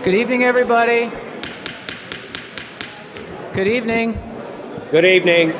Good evening, everybody. Good evening. Good evening.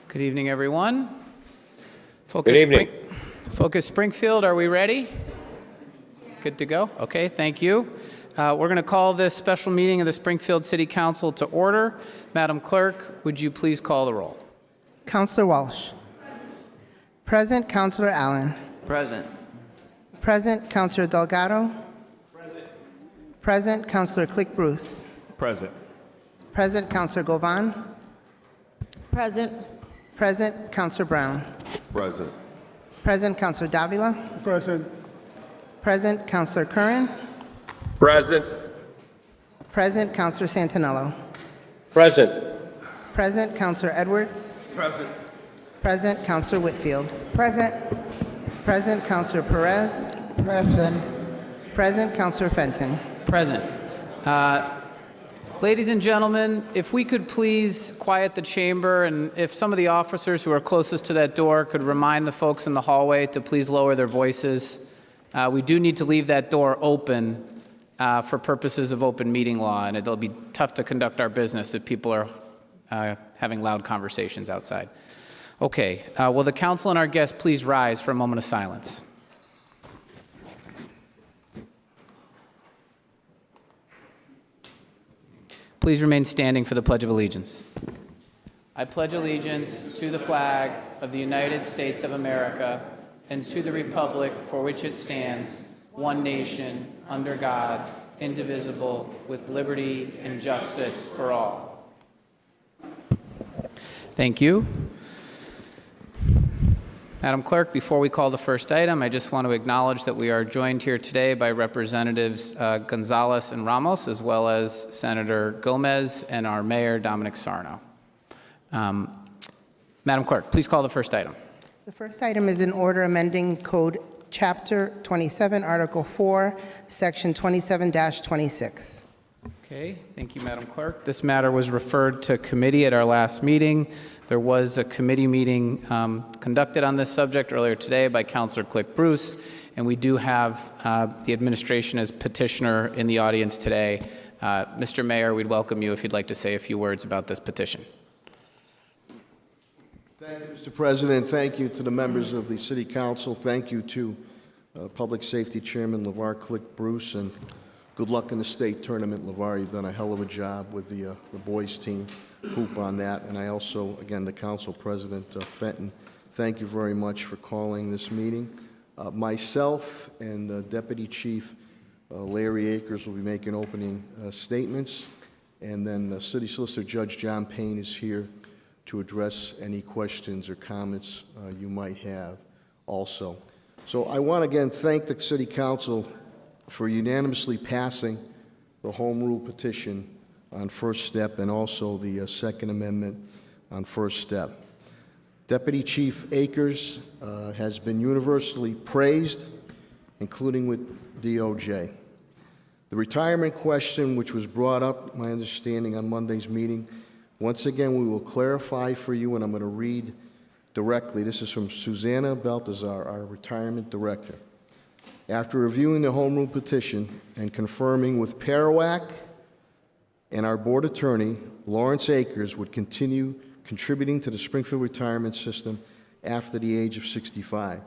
Good evening, everyone. Good evening. Focus Springfield, are we ready? Good to go? Okay, thank you. We're going to call this special meeting of the Springfield City Council to order. Madam Clerk, would you please call the roll? Councilor Walsh. Present Councilor Allen. Present. Present Councilor Delgado. Present Councilor Click Bruce. Present. Present Councilor Govan. Present. Present Councilor Brown. Present. Present Councilor Davila. Present. Present Councilor Curran. Present. Present Councilor Santinello. Present. Present Councilor Edwards. Present. Present Councilor Whitfield. Present. Present Councilor Perez. Present. Present Councilor Fenton. Present. Ladies and gentlemen, if we could please quiet the chamber, and if some of the officers who are closest to that door could remind the folks in the hallway to please lower their voices. We do need to leave that door open for purposes of open meeting law, and it'll be tough to conduct our business if people are having loud conversations outside. Okay, will the council and our guests please rise for a moment of silence? Please remain standing for the Pledge of Allegiance. I pledge allegiance to the flag of the United States of America and to the republic for which it stands, one nation, under God, indivisible, with liberty and justice for all. Thank you. Madam Clerk, before we call the first item, I just want to acknowledge that we are joined here today by Representatives Gonzalez and Ramos, as well as Senator Gomez and our Mayor, Dominic Sarno. Madam Clerk, please call the first item. The first item is an order amending Code Chapter 27, Article 4, Section 27-26. Okay, thank you, Madam Clerk. This matter was referred to committee at our last meeting. There was a committee meeting conducted on this subject earlier today by Councilor Click Bruce, and we do have the administration as petitioner in the audience today. Mr. Mayor, we'd welcome you if you'd like to say a few words about this petition. Thank you, Mr. President. Thank you to the members of the City Council. Thank you to Public Safety Chairman LeVar Click Bruce, and good luck in the state tournament, LeVar. You've done a hell of a job with the boys team. Hoop on that. And I also, again, the Council President Fenton, thank you very much for calling this meeting. Myself and Deputy Chief Larry Akers will be making opening statements, and then City Solicitor Judge John Payne is here to address any questions or comments you might have also. So I want to again thank the City Council for unanimously passing the Home Rule petition on first step, and also the Second Amendment on first step. Deputy Chief Akers has been universally praised, including with DOJ. The retirement question, which was brought up, my understanding, on Monday's meeting, once again, we will clarify for you, and I'm going to read directly. This is from Susanna Baltazar, our retirement director. After reviewing the Home Rule petition and confirming with Parawak and our board attorney, Lawrence Akers, would continue contributing to the Springfield retirement system after the age of 65.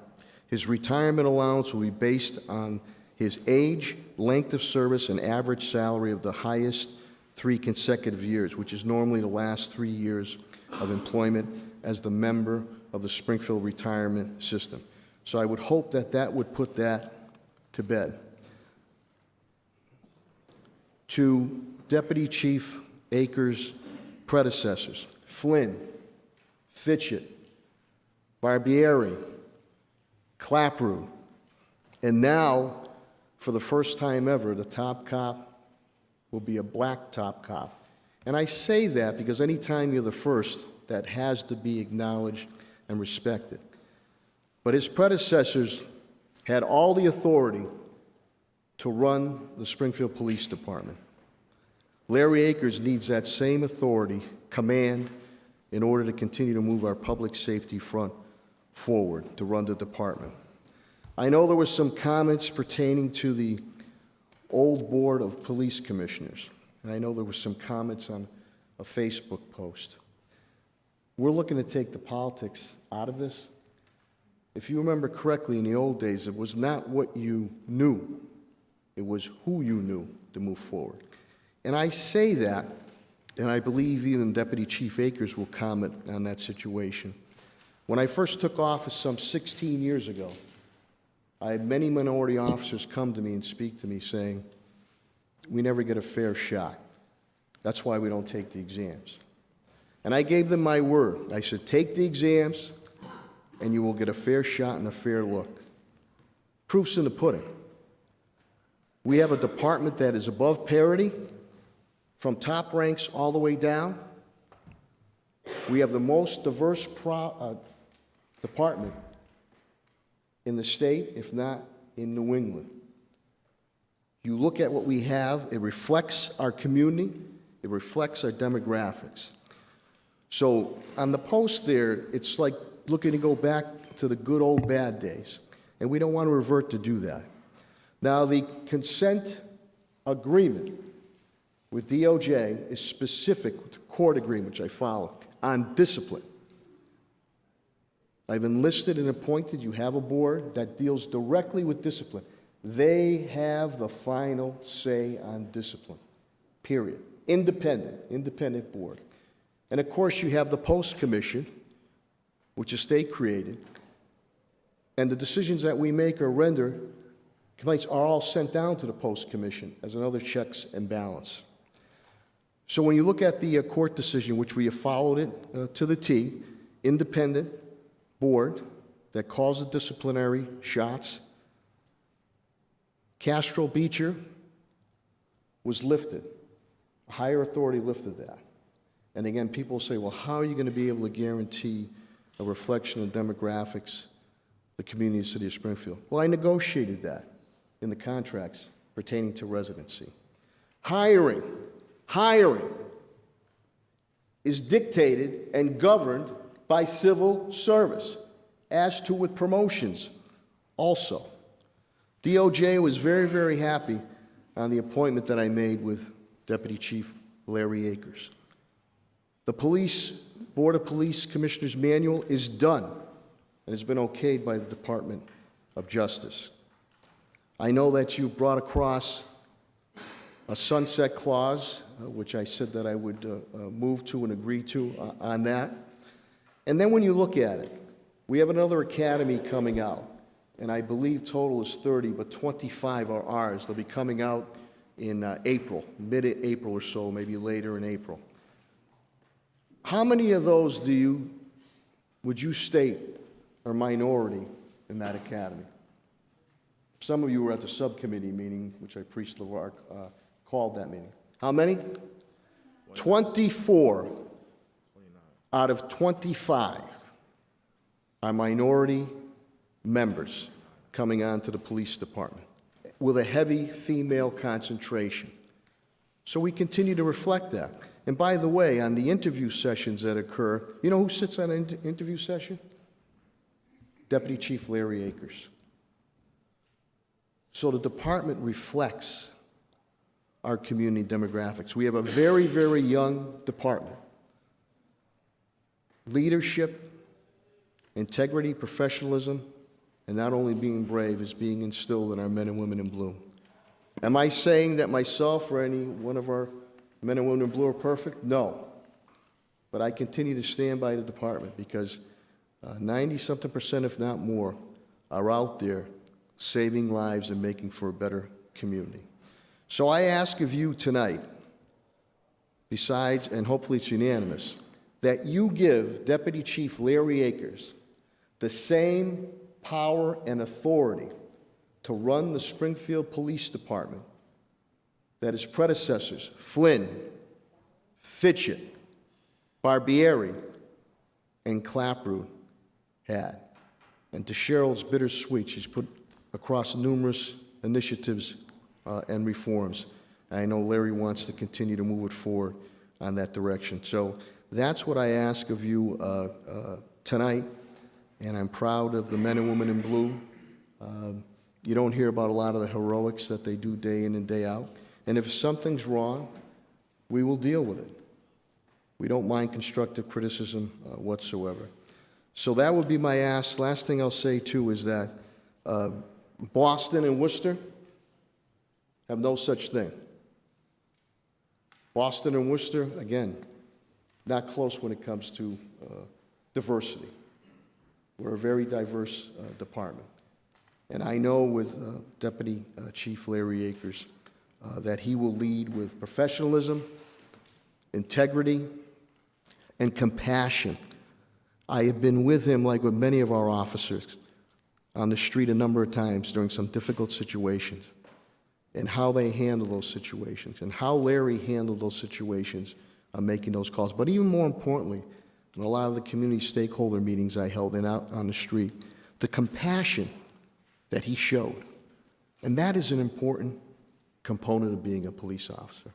His retirement allowance will be based on his age, length of service, and average salary of the highest 3 consecutive years, which is normally the last 3 years of employment as the member of the Springfield retirement system. So I would hope that that would put that to bed. To Deputy Chief Akers predecessors, Flynn, Fitchett, Barbieri, Clapper, and now, for the first time ever, the top cop will be a black top cop. And I say that because anytime you're the first, that has to be acknowledged and respected. But his predecessors had all the authority to run the Springfield Police Department. Larry Akers needs that same authority, command, in order to continue to move our public safety front forward to run the department. I know there were some comments pertaining to the old Board of Police Commissioners, and I know there were some comments on a Facebook post. We're looking to take the politics out of this. If you remember correctly, in the old days, it was not what you knew, it was who you knew to move forward. And I say that, and I believe even Deputy Chief Akers will comment on that situation. When I first took office some 16 years ago, I had many minority officers come to me and speak to me saying, we never get a fair shot. That's why we don't take the exams. And I gave them my word. I said, take the exams, and you will get a fair shot and a fair look. Proof's in the pudding. We have a department that is above parity, from top ranks all the way down. We have the most diverse department in the state, if not in New England. You look at what we have, it reflects our community, it reflects our demographics. So on the post there, it's like looking to go back to the good old bad days, and we don't want to revert to do that. Now, the consent agreement with DOJ is specific with the court agreement, which I follow, on discipline. I've enlisted and appointed, you have a board that deals directly with discipline. They have the final say on discipline, period. Independent board. And of course, you have the Post Commission, which is state-created, and the decisions that we make or render, complaints are all sent down to the Post Commission as another checks and balance. So when you look at the court decision, which we have followed it to the T, independent board that calls the disciplinary shots, Castro Beecher was lifted. A higher authority lifted that. And again, people say, well, how are you going to be able to guarantee a reflection of demographics, the community of the city of Springfield? Well, I negotiated that in the contracts pertaining to residency. Hiring is dictated and governed by civil service, as to with promotions also. DOJ was very, very happy on the appointment that I made with Deputy Chief Larry Akers. The Board of Police Commissioners Manual is done and has been okayed by the Department of Justice. I know that you brought across a sunset clause, which I said that I would move to and agree to on that. And then when you look at it, we have another academy coming out, and I believe total is 30, but 25 are ours. They'll be coming out in April, mid-April or so, maybe later in April. How many of those would you state are minority in that academy? Some of you were at the subcommittee meeting, which I Priest LeVar called that meeting. How many? 24 out of 25 are minority members coming onto the police department with a heavy female concentration. So we continue to reflect that. And by the way, on the interview sessions that occur, you know who sits on an interview session? Deputy Chief Larry Akers. So the department reflects our community demographics. We have a very, very young department. Leadership, integrity, professionalism, and not only being brave is being instilled in our men and women in blue. Am I saying that myself or any one of our men and women in blue are perfect? No. But I continue to stand by the department because 90-something%, if not more, are out there saving lives and making for a better community. So I ask of you tonight, besides, and hopefully it's unanimous, that you give Deputy Chief Larry Akers the same power and authority to run the Springfield Police Department that his predecessors, Flynn, Fitchett, Barbieri, and Clapper had. And to Cheryl's bittersweet, she's put across numerous initiatives and reforms. I know Larry wants to continue to move it forward on that direction. So that's what I ask of you tonight, and I'm proud of the men and women in blue. You don't hear about a lot of the heroics that they do day in and day out. And if something's wrong, we will deal with it. We don't mind constructive criticism whatsoever. So that would be my ask. Last thing I'll say, too, is that Boston and Worcester have no such thing. Boston and Worcester, again, not close when it comes to diversity. We're a very diverse department. And I know with Deputy Chief Larry Akers that he will lead with professionalism, integrity, and compassion. I have been with him, like with many of our officers, on the street a number of times during some difficult situations, and how they handle those situations, and how Larry handled those situations on making those calls. But even more importantly, in a lot of the community stakeholder meetings I held and out on the street, the compassion that he showed. And that is an important component of being a police officer.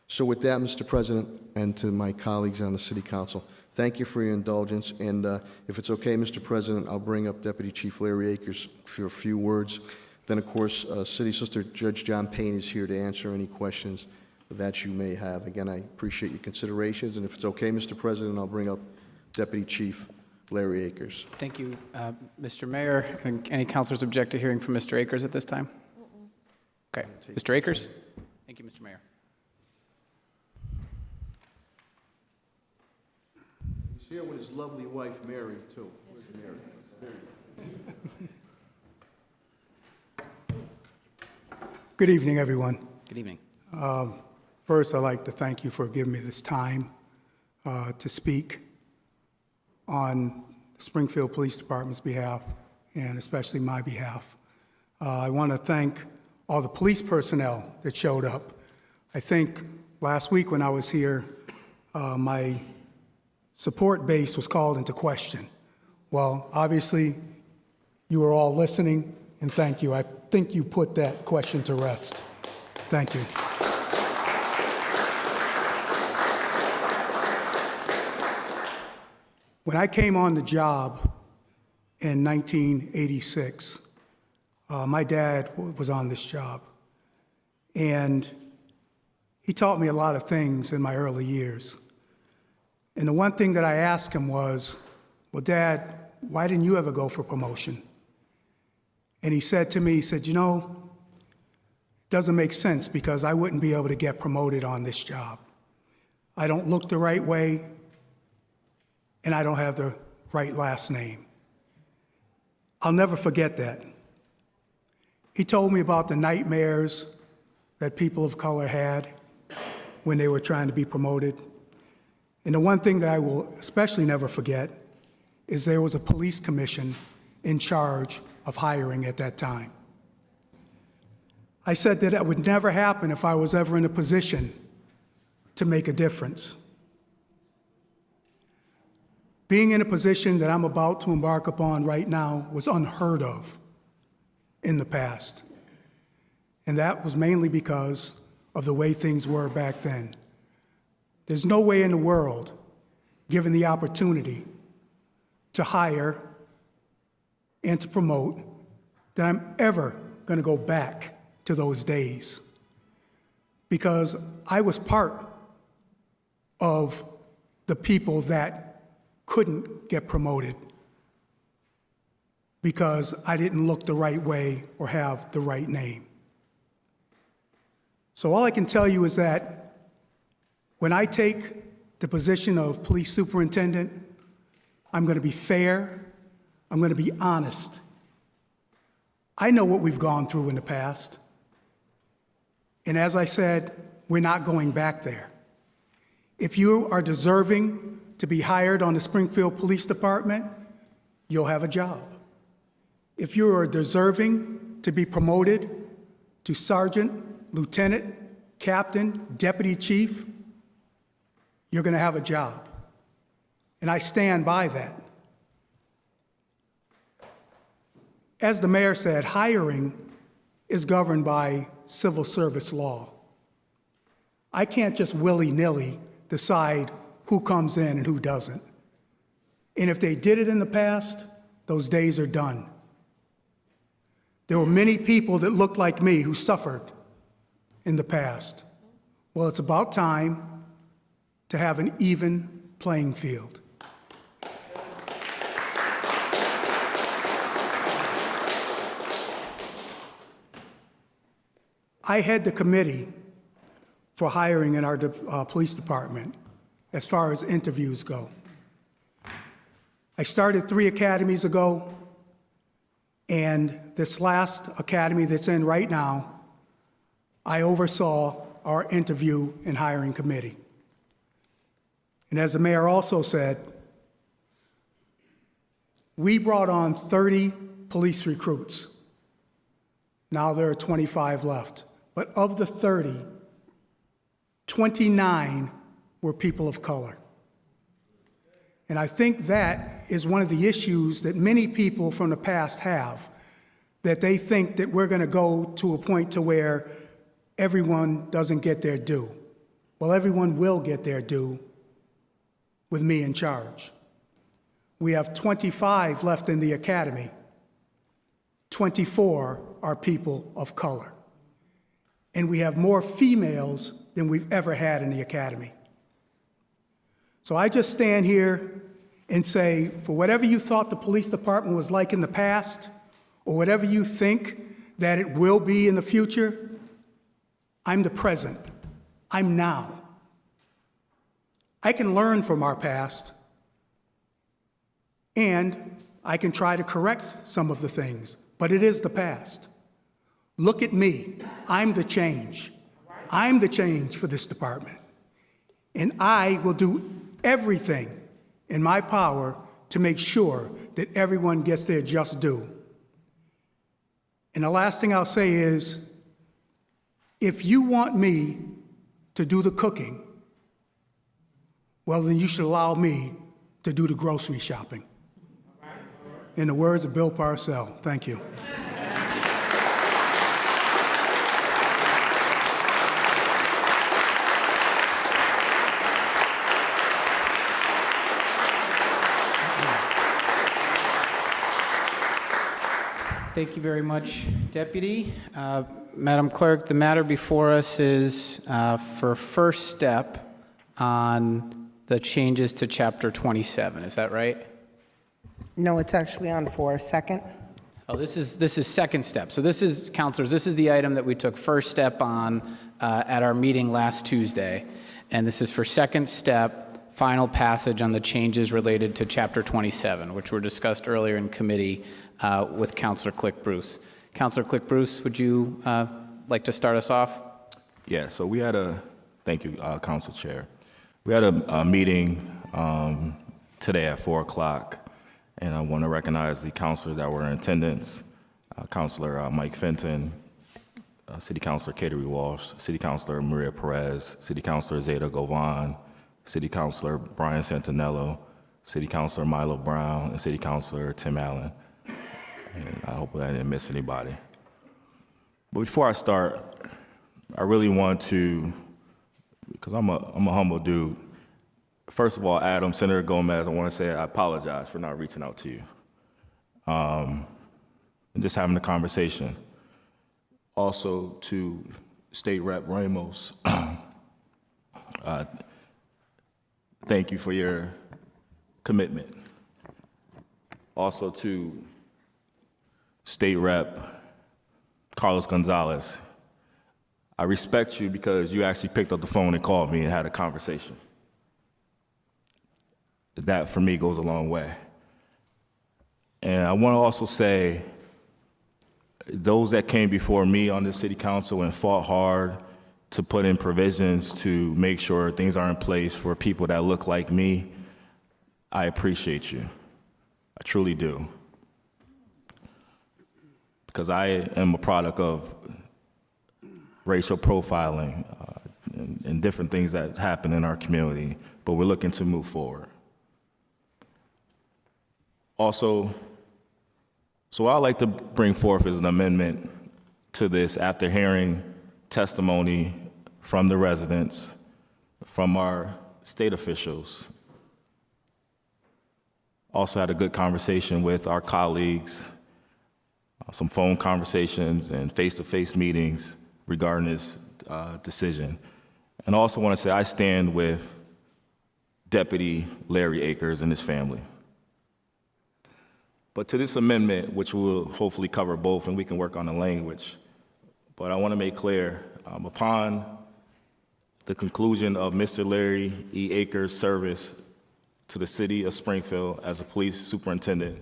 So with that, Mr. President, and to my colleagues on the City Council, thank you for your indulgence. And if it's okay, Mr. President, I'll bring up Deputy Chief Larry Akers for a few words. Then, of course, City Solicitor Judge John Payne is here to answer any questions that you may have. Again, I appreciate your considerations. And if it's okay, Mr. President, I'll bring up Deputy Chief Larry Akers. Thank you, Mr. Mayor. Any councilors object to hearing from Mr. Akers at this time? Okay. Mr. Akers? Thank you, Mr. Mayor. He's here with his lovely wife, Mary, too. Where's Mary? Good evening, everyone. Good evening. First, I'd like to thank you for giving me this time to speak on the Springfield Police Department's behalf, and especially my behalf. I want to thank all the police personnel that showed up. I think last week when I was here, my support base was called into question. Well, obviously, you were all listening, and thank you. I think you put that question to rest. Thank you. When I came on the job in 1986, my dad was on this job, and he taught me a lot of things in my early years. And the one thing that I asked him was, well, Dad, why didn't you ever go for promotion? And he said to me, he said, you know, it doesn't make sense because I wouldn't be able to get promoted on this job. I don't look the right way, and I don't have the right last name. I'll never forget that. He told me about the nightmares that people of color had when they were trying to be promoted. And the one thing that I will especially never forget is there was a police commission in charge of hiring at that time. I said that it would never happen if I was ever in a position to make a difference. Being in a position that I'm about to embark upon right now was unheard of in the past. And that was mainly because of the way things were back then. There's no way in the world, given the opportunity to hire and to promote, that I'm ever going to go back to those days. Because I was part of the people that couldn't get promoted because I didn't look the right way or have the right name. So all I can tell you is that when I take the position of police superintendent, I'm going to be fair, I'm going to be honest. I know what we've gone through in the past. And as I said, we're not going back there. If you are deserving to be hired on the Springfield Police Department, you'll have a job. If you are deserving to be promoted to sergeant, lieutenant, captain, deputy chief, you're going to have a job. And I stand by that. As the mayor said, hiring is governed by civil service law. I can't just willy-nilly decide who comes in and who doesn't. And if they did it in the past, those days are done. There were many people that looked like me who suffered in the past. Well, it's about time to have an even playing field. I head the committee for hiring in our police department as far as interviews go. I started 3 academies ago, and this last academy that's in right now, I oversaw our interview and hiring committee. And as the mayor also said, we brought on 30 police recruits. Now there are 25 left. But of the 30, 29 were people of color. And I think that is one of the issues that many people from the past have, that they think that we're going to go to a point to where everyone doesn't get their due. Well, everyone will get their due with me in charge. We have 25 left in the academy. 24 are people of color. And we have more females than we've ever had in the academy. So I just stand here and say, for whatever you thought the police department was like in the past, or whatever you think that it will be in the future, I'm the present. I'm now. I can learn from our past, and I can try to correct some of the things, but it is the past. Look at me. I'm the change. I'm the change for this department. And I will do everything in my power to make sure that everyone gets their just due. And the last thing I'll say is, if you want me to do the cooking, well, then you should allow me to do the grocery shopping. In the words of Bill Parcells, thank you. Thank you very much, Deputy. Madam Clerk, the matter before us is for first step on the changes to Chapter 27. Is that right? No, it's actually on for second. Oh, this is second step. So this is, counselors, this is the item that we took first step on at our meeting last Tuesday. And this is for second step, final passage on the changes related to Chapter 27, which were discussed earlier in committee with Councilor Click Bruce. Councilor Click Bruce, would you like to start us off? Yeah, so we had thank you, Council Chair. We had a meeting today at 4 o'clock, and I want to recognize the councilors that were in attendance. Councilor Mike Fenton, City Councilor Kateri Walsh, City Councilor Maria Perez, City Councilor Zeta Govan, City Councilor Brian Santinello, City Councilor Milo Brown, and City Councilor Tim Allen. And I hope I didn't miss anybody. But before I start, I really want to, because I'm a humble dude. First of all, Adam, Senator Gomez, I want to say I apologize for not reaching out to you and just having a conversation. Also to State Rep Ramos, thank you for your commitment. Also to State Rep Carlos Gonzalez, I respect you because you actually picked up the phone and called me and had a conversation. That, for me, goes a long way. And I want to also say, those that came before me on this city council and fought hard to put in provisions to make sure things are in place for people that look like me, I appreciate you. I truly do. Because I am a product of racial profiling and different things that happen in our community, but we're looking to move forward. Also, so what I'd like to bring forth is an amendment to this after hearing testimony from the residents, from our state officials. Also had a good conversation with our colleagues, some phone conversations and face-to-face meetings regarding this decision. And I also want to say I stand with Deputy Larry Akers and his family. But to this amendment, which will hopefully cover both, and we can work on the language, but I want to make clear, upon the conclusion of Mr. Larry E. Akers' service to the city of Springfield as a police superintendent,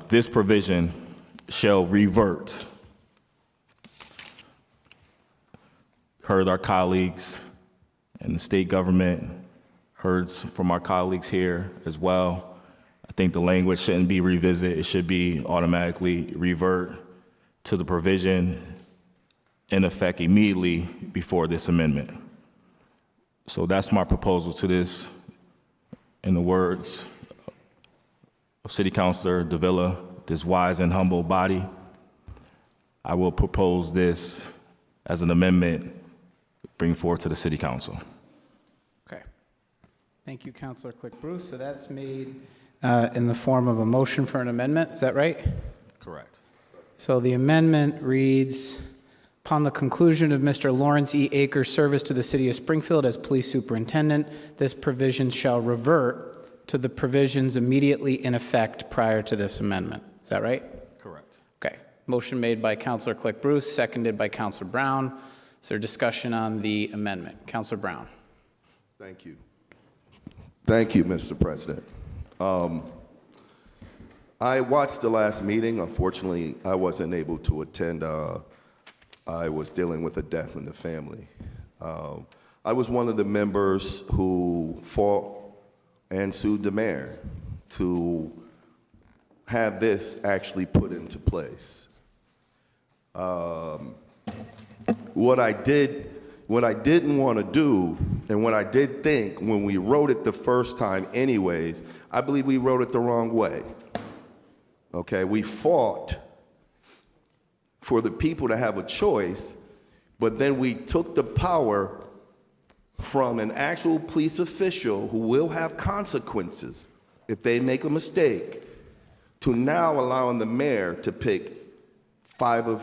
this provision shall revert. Heard our colleagues in the state government, heard from our colleagues here as well. I think the language shouldn't be revisited. It should be automatically revert to the provision in effect immediately before this amendment. So that's my proposal to this. In the words of City Councilor Davila, this wise and humble body, I will propose this as an amendment, bring forward to the City Council. Okay. Thank you, Councilor Click-Bruce. So that's made in the form of a motion for an amendment, is that right? Correct. So the amendment reads, upon the conclusion of Mr. Lawrence E. Akers' service to the city of Springfield as police superintendent, this provision shall revert to the provisions immediately in effect prior to this amendment. Is that right? Correct. Okay. Motion made by Councilor Click-Bruce, seconded by Councilor Brown. Is there discussion on the amendment? Councilor Brown. Thank you. Thank you, Mr. President. I watched the last meeting. Unfortunately, I wasn't able to attend. I was dealing with a death in the family. I was one of the members who fought and sued the mayor to have this actually put into place. What I didn't want to do, and what I did think when we wrote it the first time anyways, I believe we wrote it the wrong way. Okay, we fought for the people to have a choice, but then we took the power from an actual police official who will have consequences if they make a mistake, to now allowing the mayor to pick five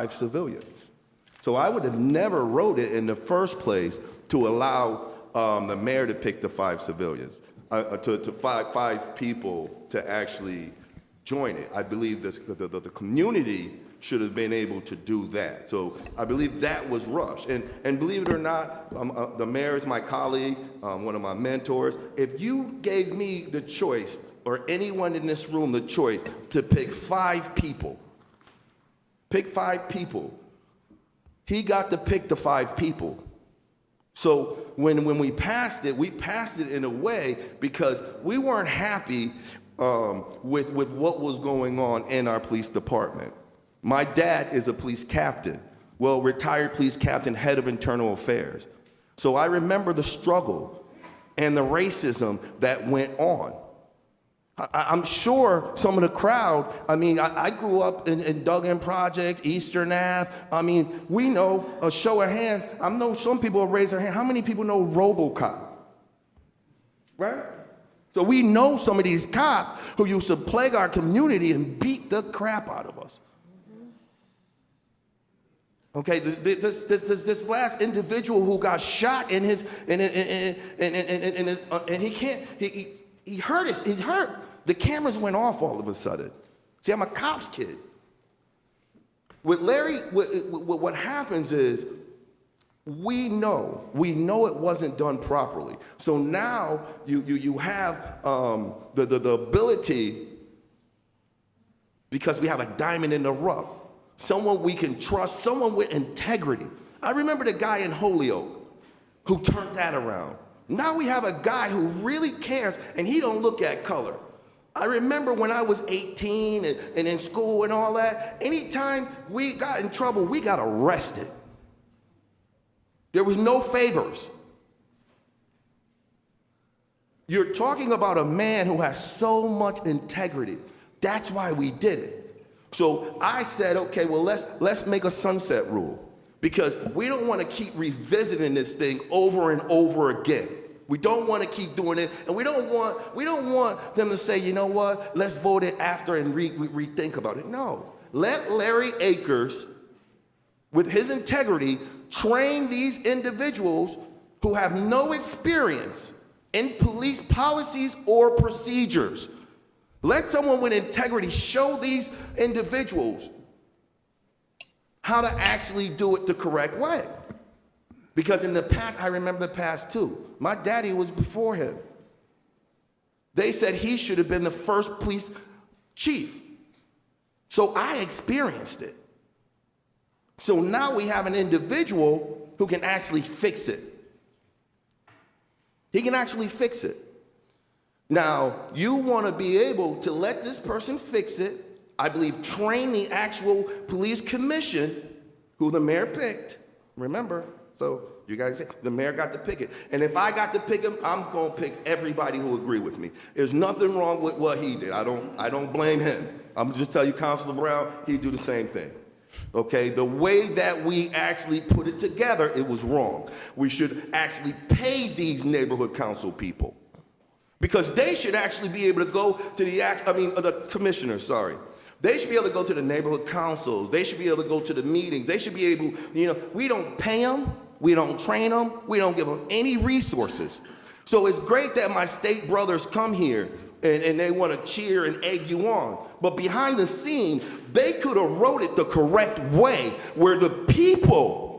civilians. So I would have never wrote it in the first place to allow the mayor to pick the five civilians, five people to actually join it. I believe that the community should have been able to do that. So I believe that was rushed. And believe it or not, the mayor is my colleague, one of my mentors. If you gave me the choice, or anyone in this room the choice, to pick five people, he got to pick the five people. So when we passed it in a way because we weren't happy with what was going on in our police department. My dad is a police captain, well, retired police captain, head of internal affairs. So I remember the struggle and the racism that went on. I'm sure some of the crowd, I grew up in Duggan Project, Eastern Ave. We know, a show of hands, I know some people will raise their hand. How many people know RoboCop? Right? So we know some of these cops who used to plague our community and beat the crap out of us. Okay, this last individual who got shot in his, and he can't, he hurt us, he's hurt. The cameras went off all of a sudden. See, I'm a cop's kid. With Larry, what happens is, we know it wasn't done properly. So now you have the ability, because we have a diamond in the rough, someone we can trust, someone with integrity. I remember the guy in Holyoke who turned that around. Now we have a guy who really cares, and he don't look at color. I remember when I was 18 and in school and all that, anytime we got in trouble, we got arrested. There was no favors. You're talking about a man who has so much integrity. That's why we did it. So I said, okay, well, let's make a sunset rule, because we don't want to keep revisiting this thing over and over again. We don't want to keep doing it, and we don't want them to say, you know what, let's vote it after and rethink about it. No, let Larry Akers, with his integrity, train these individuals who have no experience in police policies or procedures. Let someone with integrity show these individuals how to actually do it the correct way. Because in the past, I remember the past too. My daddy was before him. They said he should have been the first police chief. So I experienced it. So now we have an individual who can actually fix it. He can actually fix it. Now, you want to be able to let this person fix it, I believe train the actual police commission, who the mayor picked, remember, so you guys say, the mayor got to pick it. And if I got to pick him, I'm going to pick everybody who agree with me. There's nothing wrong with what he did. I don't blame him. I'm just tell you, Councilor Brown, he'd do the same thing. Okay, the way that we actually put it together, it was wrong. We should actually pay these neighborhood council people, because they should actually be able to go to the commissioners, sorry. They should be able to go to the neighborhood councils. They should be able to go to the meetings. They should be able, we don't pay them, we don't train them, we don't give them any resources. So it's great that my state brothers come here and they want to cheer and egg you on. But behind the scene, they could have wrote it the correct way, where the people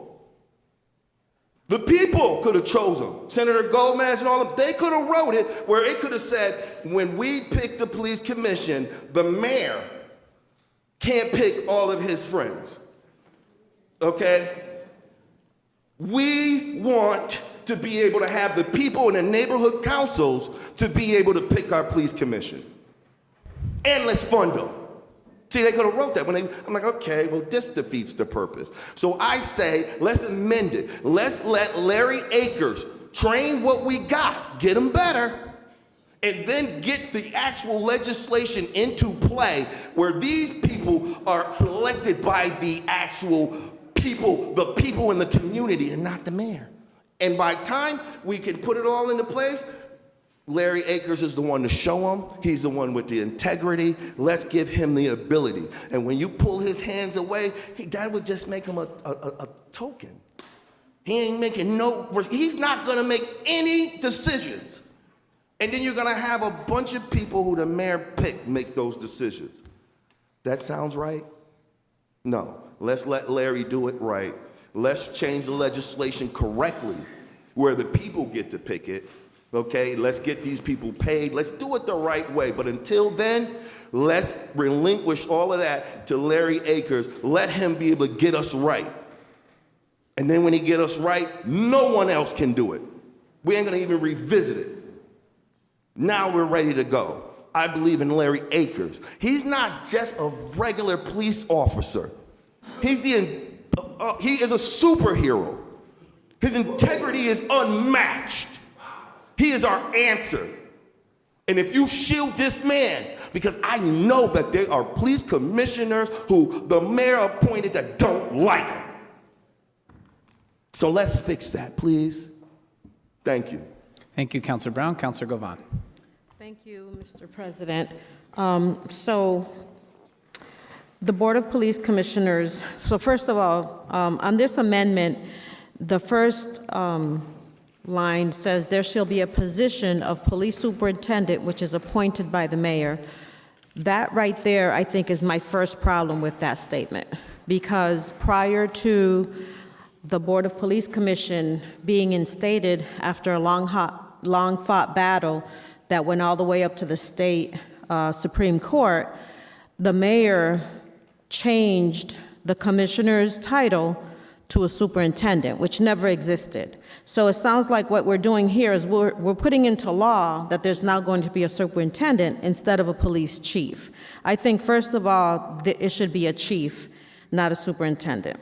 could have chosen. Senator Gomez and all of them, they could have wrote it where it could have said, when we pick the police commission, the mayor can't pick all of his friends. Okay? We want to be able to have the people in the neighborhood councils to be able to pick our police commission. And let's fund them. See, they could have wrote that. I'm like, okay, well, this defeats the purpose. So I say, let's amend it. Let's let Larry Akers train what we got, get them better, and then get the actual legislation into play where these people are selected by the actual people, the people in the community, and not the mayor. And by time we can put it all into place, Larry Akers is the one to show them. He's the one with the integrity. Let's give him the ability. And when you pull his hands away, that would just make him a token. He ain't making he's not gonna make any decisions. And then you're gonna have a bunch of people who the mayor picked make those decisions. That sounds right? No, let's let Larry do it right. Let's change the legislation correctly where the people get to pick it. Okay, let's get these people paid. Let's do it the right way. But until then, let's relinquish all of that to Larry Akers. Let him be able to get us right. And then when he get us right, no one else can do it. We ain't gonna even revisit it. Now we're ready to go. I believe in Larry Akers. He's not just a regular police officer. He is a superhero. His integrity is unmatched. He is our answer. And if you shield this man, because I know that there are police commissioners who the mayor appointed that don't like him. So let's fix that, please. Thank you. Thank you, Councilor Brown. Councilor Govan. Thank you, Mr. President. So the Board of Police Commissioners, so first of all, on this amendment, the first line says there shall be a position of police superintendent which is appointed by the mayor. That right there, I think, is my first problem with that statement, because prior to the Board of Police Commission being instated after a long fought battle that went all the way up to the state Supreme Court, the mayor changed the commissioner's title to a superintendent, which never existed. So it sounds like what we're doing here is we're putting into law that there's now going to be a superintendent instead of a police chief. I think, first of all, it should be a chief, not a superintendent,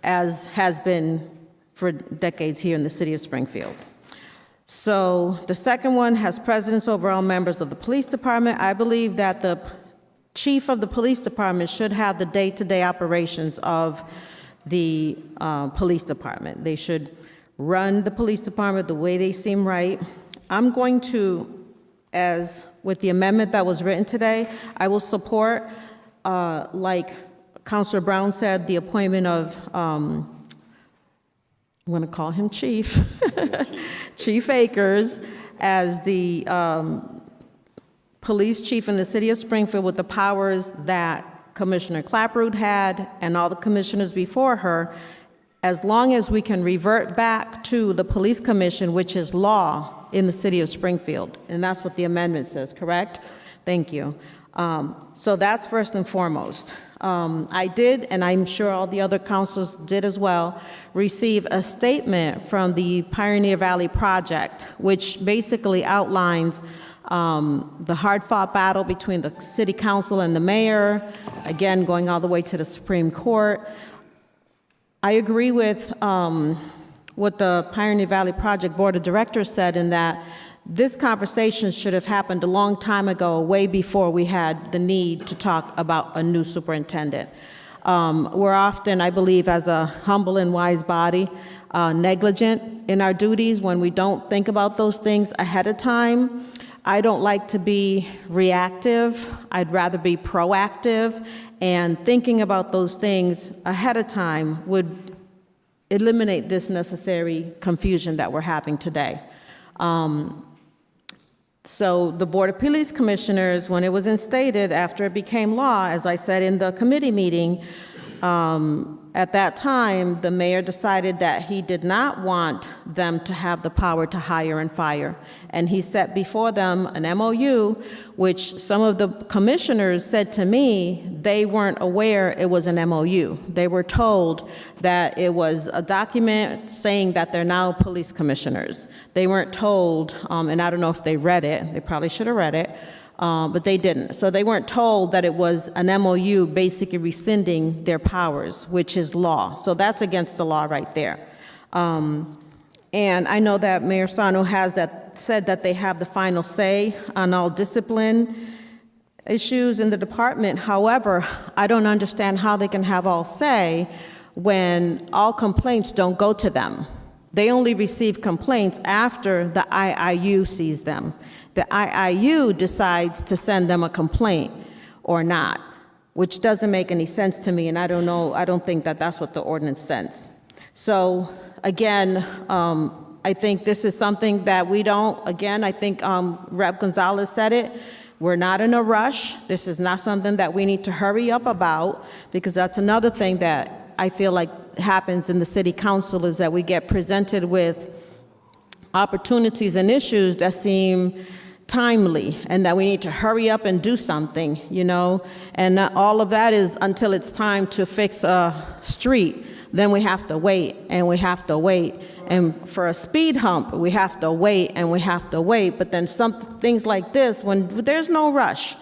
as has been for decades here in the city of Springfield. So the second one has precedence over all members of the police department. I believe that the chief of the police department should have the day-to-day operations of the police department. They should run the police department the way they seem right. I'm going to, as with the amendment that was written today, I will support, like Councilor Brown said, the appointment of, I'm going to call him Chief, Chief Akers, as the police chief in the city of Springfield with the powers that Commissioner Clapprood had and all the commissioners before her, as long as we can revert back to the police commission, which is law in the city of Springfield. And that's what the amendment says, correct? Thank you. So that's first and foremost. I did, and I'm sure all the other councils did as well, receive a statement from the Pioneer Valley Project, which basically outlines the hard-fought battle between the city council and the mayor, again, going all the way to the Supreme Court. I agree with what the Pioneer Valley Project Board of Directors said, in that this conversation should have happened a long time ago, way before we had the need to talk about a new superintendent. We're often, I believe, as a humble and wise body, negligent in our duties when we don't think about those things ahead of time. I don't like to be reactive. I'd rather be proactive, and thinking about those things ahead of time would eliminate this necessary confusion that we're having today. So the Board of Police Commissioners, when it was instated after it became law, as I said in the committee meeting, at that time, the mayor decided that he did not want them to have the power to hire and fire. And he set before them an MOU, which some of the commissioners said to me they weren't aware it was an MOU. They were told that it was a document saying that they're now police commissioners. They weren't told, and I don't know if they read it, they probably should have read it, but they didn't. So they weren't told that it was an MOU basically rescinding their powers, which is law. So that's against the law right there. And I know that Mayor Sano has said that they have the final say on all discipline issues in the department. However, I don't understand how they can have all say when all complaints don't go to them. They only receive complaints after the IIU sees them. The IIU decides to send them a complaint or not, which doesn't make any sense to me, and I don't think that that's what the ordinance says. So again, I think this is something that we don't, again, I think Rep. Gonzalez said it, we're not in a rush. This is not something that we need to hurry up about, because that's another thing that I feel like happens in the city council, is that we get presented with opportunities and issues that seem timely and that we need to hurry up and do something, you know, and all of that is until it's time to fix a street. Then we have to wait and we have to wait. And for a speed hump, we have to wait and we have to wait. But then some things like this, when there's no rush,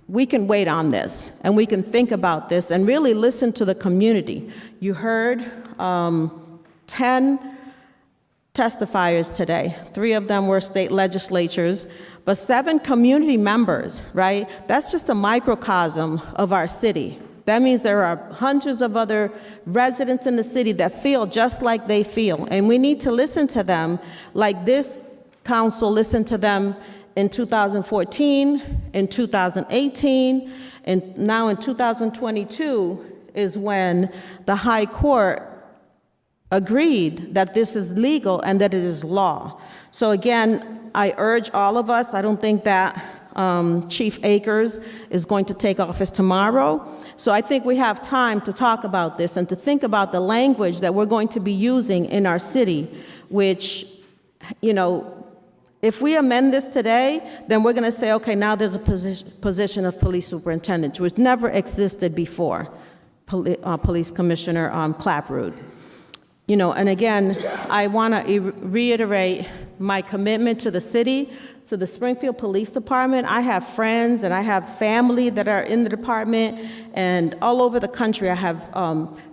we can wait on this and we can think about this and really listen to the community. You heard 10 testifiers today. 3 of them were state legislatures, but 7 community members, right? That's just a microcosm of our city. That means there are hundreds of other residents in the city that feel just like they feel, and we need to listen to them like this council listened to them in 2014, in 2018, and now in 2022 is when the High Court agreed that this is legal and that it is law. So again, I urge all of us, I don't think that Chief Akers is going to take office tomorrow. So I think we have time to talk about this and to think about the language that we're going to be using in our city, which, you know, if we amend this today, then we're going to say, okay, now there's a position of police superintendent, which never existed before. Police Commissioner Clapperud. You know, and again, I want to reiterate my commitment to the city, to the Springfield Police Department. I have friends and I have family that are in the department, and all over the country. I have,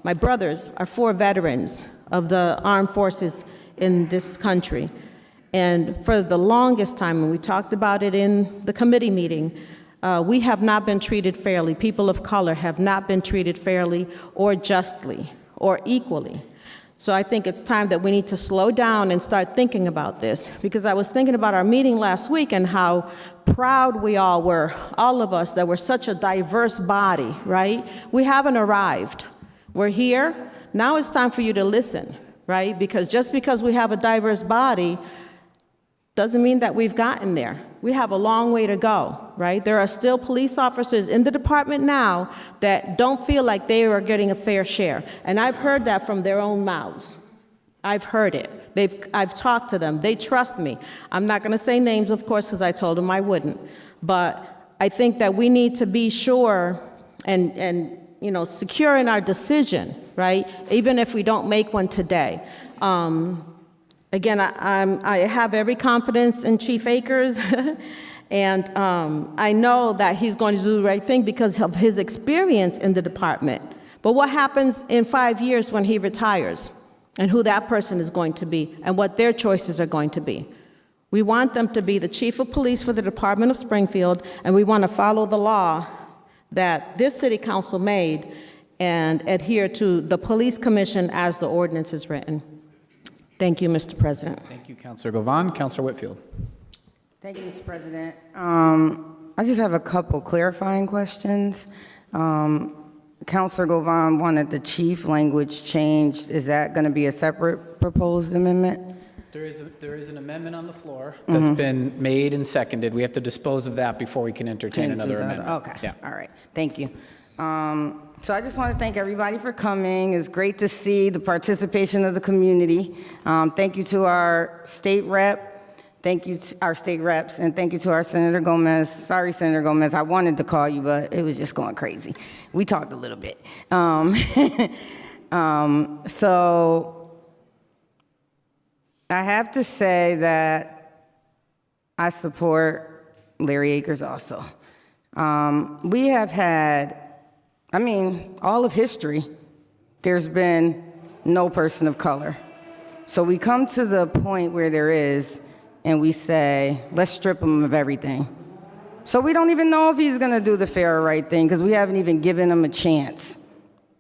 my brothers are 4 veterans of the armed forces in this country. And for the longest time, and we talked about it in the committee meeting, we have not been treated fairly. People of color have not been treated fairly or justly or equally. So I think it's time that we need to slow down and start thinking about this, because I was thinking about our meeting last week and how proud we all were, all of us, that we're such a diverse body, right? We haven't arrived. We're here. Now it's time for you to listen, right? Because just because we have a diverse body doesn't mean that we've gotten there. We have a long way to go, right? There are still police officers in the department now that don't feel like they are getting a fair share. And I've heard that from their own mouths. I've heard it. I've talked to them. They trust me. I'm not going to say names, of course, because I told them I wouldn't. But I think that we need to be sure and you know, secure in our decision, right? Even if we don't make one today. Again, I have every confidence in Chief Akers, and I know that he's going to do the right thing because of his experience in the department. But what happens in 5 years when he retires, and who that person is going to be, and what their choices are going to be? We want them to be the chief of police for the Department of Springfield, and we want to follow the law that this city council made and adhere to the police commission as the ordinance is written. Thank you, Mr. President. Thank you, Councilor Govan. Councilor Whitfield. Thank you, Mr. President. I just have a couple clarifying questions. Councilor Govan wanted the chief language changed. Is that going to be a separate proposed amendment? There is an amendment on the floor that's been made and seconded. We have to dispose of that before we can entertain another amendment. Okay, Yeah. all right, thank you. So I just want to thank everybody for coming. It's great to see the participation of the community. Thank you to our state rep, thank you to our state reps, and thank you to our Senator Gomez. Sorry, Senator Gomez, I wanted to call you, but it was just going crazy. We talked a little bit. So I have to say that I support Larry Akers also. We have had, all of history, there's been no person of color. So we come to the point where there is, and we say, let's strip him of everything. So we don't even know if he's going to do the fair or right thing because we haven't even given him a chance.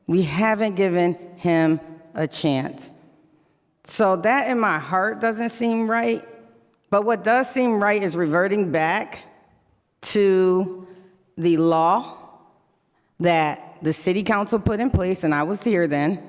We haven't given him a chance. So that in my heart doesn't seem right. But what does seem right is reverting back to the law that the city council put in place, and I was here then.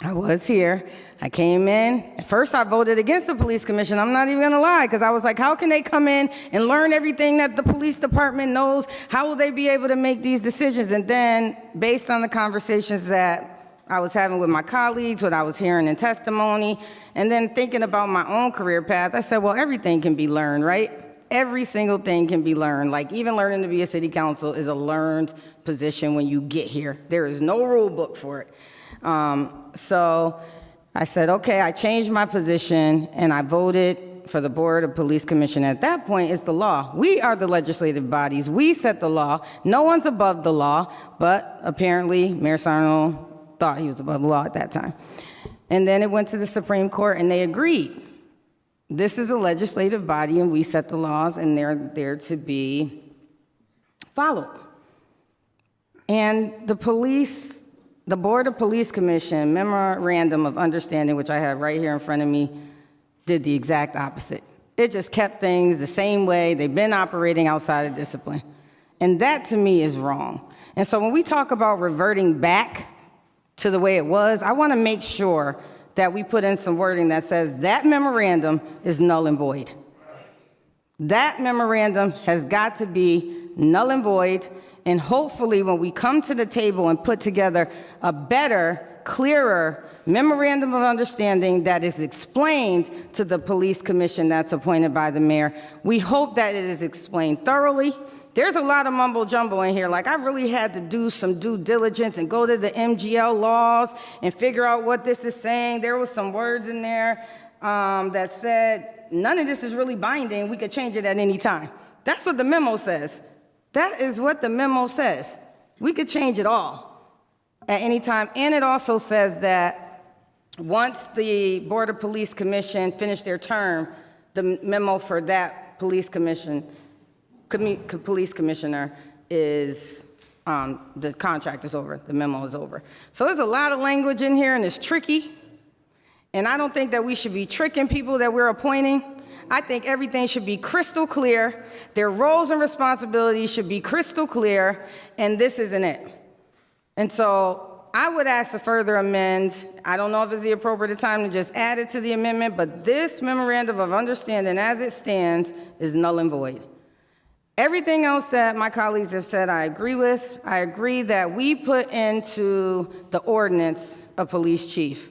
I was here. I came in. At first, I voted against the police commission. I'm not even going to lie, because I was like, how can they come in and learn everything that the police department knows? How will they be able to make these decisions? And then, based on the conversations that I was having with my colleagues, what I was hearing in testimony, and then thinking about my own career path, I said, well, everything can be learned, right? Every single thing can be learned. Like, even learning to be a city council is a learned position when you get here. There is no rule book for it. So I said, okay, I changed my position, and I voted for the Board of Police Commission. At that point, it's the law. We are the legislative bodies. We set the law. No one's above the law, but apparently Mayor Sarno thought he was above the law at that time. And then it went to the Supreme Court, and they agreed. This is a legislative body, and we set the laws, and they're there to be followed. And the Board of Police Commission Memorandum of Understanding, which I have right here in front of me, did the exact opposite. It just kept things the same way. They've been operating outside of discipline. And that, to me, is wrong. And so when we talk about reverting back to the way it was, I want to make sure that we put in some wording that says that memorandum is null and void. That memorandum has got to be null and void, and hopefully when we come to the table and put together a better, clearer memorandum of understanding that is explained to the police commission that's appointed by the mayor, we hope that it is explained thoroughly, there's a lot of mumbo jumbo in here. Like, I really had to do some due diligence and go to the MGL laws and figure out what this is saying. There was some words in there that said none of this is really binding. We could change it at any time. That's what the memo says. That is what the memo says. We could change it all at any time. And it also says that once the Board of Police Commission finished their term, the memo for that police commissioner is, the contract is over, the memo is over. So there's a lot of language in here, and it's tricky. And I don't think that we should be tricking people that we're appointing. I think everything should be crystal clear. Their roles and responsibilities should be crystal clear, and this isn't it. And so I would ask to further amend. I don't know if it's the appropriate time to just add it to the amendment, but this memorandum of understanding as it stands is null and void. Everything else that my colleagues have said, I agree with. I agree that we put into the ordinance a police chief.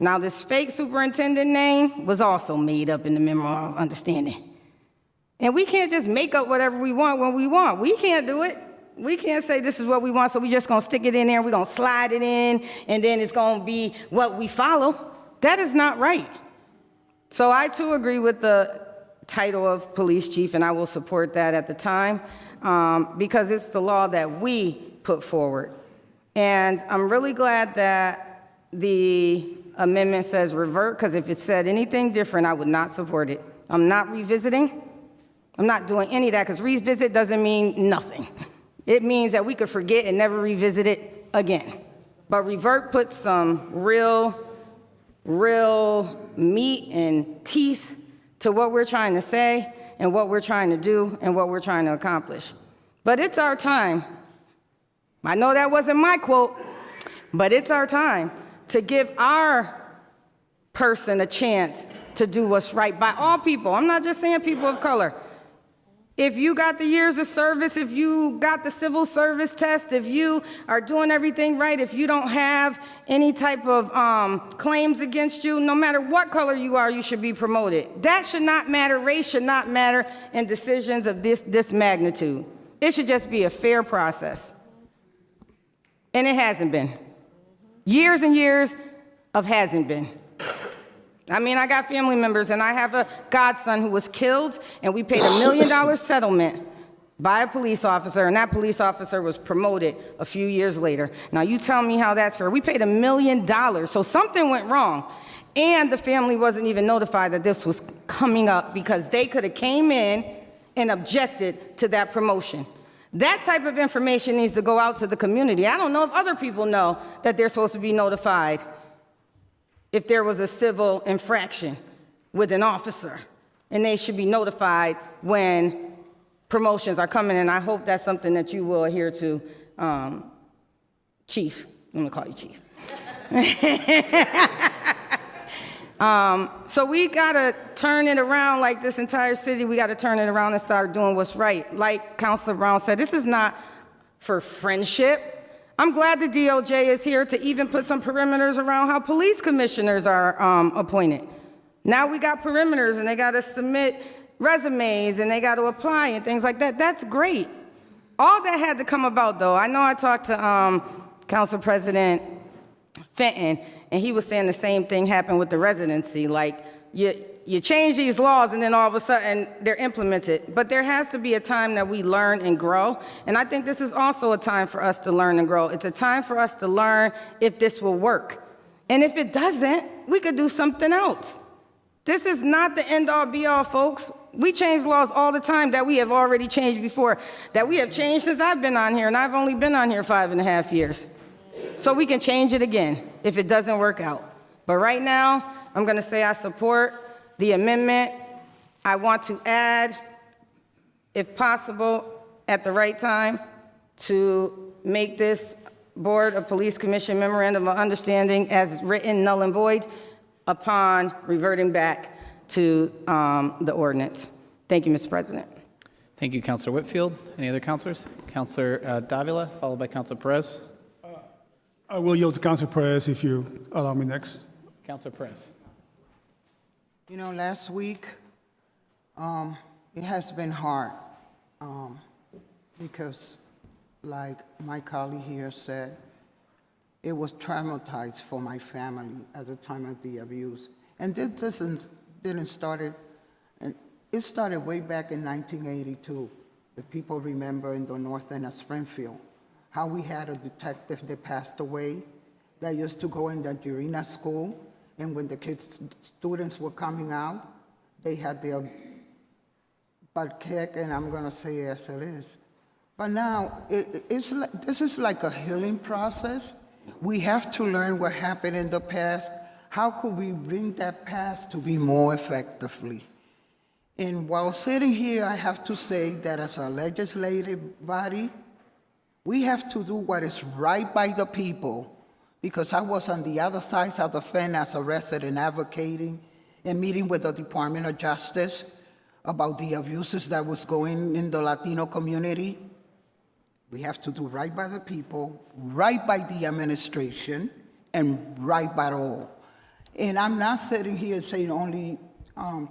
Now, this fake superintendent name was also made up in the memorandum of understanding. And we can't just make up whatever we want when we want. We can't do it. We can't say this is what we want, so we're just going to stick it in there, we're going to slide it in, and then it's going to be what we follow. That is not right. So I, too, agree with the title of police chief, and I will support that at the time, because it's the law that we put forward. And I'm really glad that the amendment says revert, because if it said anything different, I would not support it. I'm not revisiting. I'm not doing any of that, because revisit doesn't mean nothing. It means that we could forget and never revisit it again. But revert puts some real meat and teeth to what we're trying to say and what we're trying to do and what we're trying to accomplish. But it's our time. I know that wasn't my quote, but it's our time to give our person a chance to do what's right by all people. I'm not just saying people of color. If you got the years of service, if you got the civil service test, if you are doing everything right, if you don't have any type of claims against you, no matter what color you are, you should be promoted. That should not matter. Race should not matter in decisions of this magnitude. It should just be a fair process. And it hasn't been. Years and years of hasn't been. I mean, I got family members, and I have a godson who was killed, and we paid $1 million settlement by a police officer, and that police officer was promoted a few years later. Now, you tell me how that's fair. We paid $1 million, so something went wrong, and the family wasn't even notified that this was coming up because they could have came in and objected to that promotion. That type of information needs to go out to the community. I don't know if other people know that they're supposed to be notified if there was a civil infraction with an officer, and they should be notified when promotions are coming, and I hope that's something that you will adhere to, Chief. I'm gonna call you Chief. So we gotta turn it around, like this entire city, we gotta turn it around and start doing what's right. Like Councilor Brown said, this is not for friendship. I'm glad the DOJ is here to even put some perimeters around how police commissioners are appointed. Now we got perimeters, and they got to submit resumes, and they got to apply and things like that. That's great. All that had to come about, though. I know I talked to Council President Fenton, and he was saying the same thing happened with the residency. Like, you change these laws, and then all of a sudden they're implemented. But there has to be a time that we learn and grow, and I think this is also a time for us to learn and grow. It's a time for us to learn if this will work. And if it doesn't, we could do something else. This is not the end-all, be-all, folks. We change laws all the time that we have already changed before, that we have changed since I've been on here, and I've only been on here 5.5 years. So we can change it again if it doesn't work out. But right now, I'm going to say I support the amendment. I want to add, if possible, at the right time, to make this Board of Police Commission Memorandum of Understanding as written null and void upon reverting back to the ordinance. Thank you, Mr. President. Thank you, Councilor Whitfield. Any other councilors? Councilor Davila, followed by Councilor Perez. I will yield to Councilor Perez if you allow me next. Councilor Perez. You know, last week, it has been hard. because like my colleague here said, it was traumatized for my family at the time of the abuse. And this didn't start it, and it started way back in 1982. The people remember in the north end of Springfield, how we had a detective that passed away that used to go in the Urina school, and when the students were coming out, they had their butt kicked, and I'm gonna say yes, it is. But now, this is like a healing process. We have to learn what happened in the past. How could we bring that past to be more effectively? And while sitting here, I have to say that as a legislative body, we have to do what is right by the people, because I was on the other side of the fence as a resident advocating and meeting with the Department of Justice about the abuses that was going in the Latino community. We have to do right by the people, right by the administration, and right by all. And I'm not sitting here saying only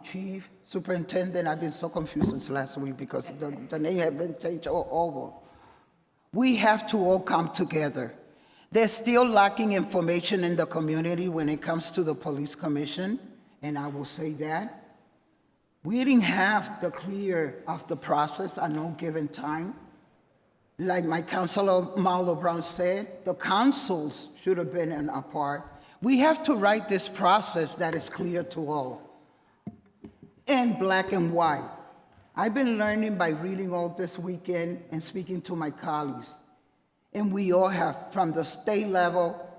Chief, Superintendent. I've been so confused since last week because the name had been changed all over. We have to all come together. There's still lacking information in the community when it comes to the police commission, and I will say that. We didn't have the clear of the process at no given time. Like my councilor Marlo Brown said, the councils should have been a part. We have to write this process that is clear to all, in black and white. I've been learning by reading all this weekend and speaking to my colleagues. And we all have, from the state level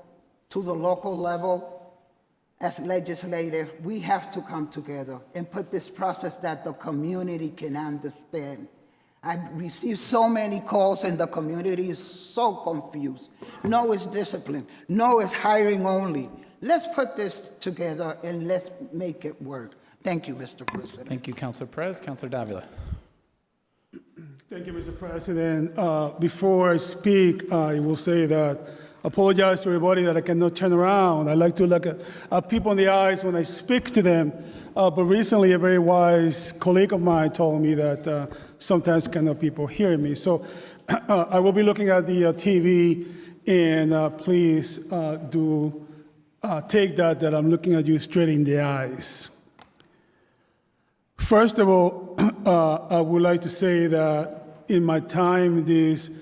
to the local level, as legislative, we have to come together and put this process that the community can understand. I've received so many calls and the community is so confused. No, it's discipline. No, it's hiring only. Let's put this together and let's make it work. Thank you, Mr. President. Thank you, Councilor Perez. Councilor Davila. Thank you, Mr. President. Before I speak, I will say that apologize to everybody that I cannot turn around. I like to look at people in the eyes when I speak to them. But recently, a very wise colleague of mine told me that sometimes cannot people hear me. So I will be looking at the TV, and please do take that I'm looking at you straight in the eyes. First of all, I would like to say that in my time in this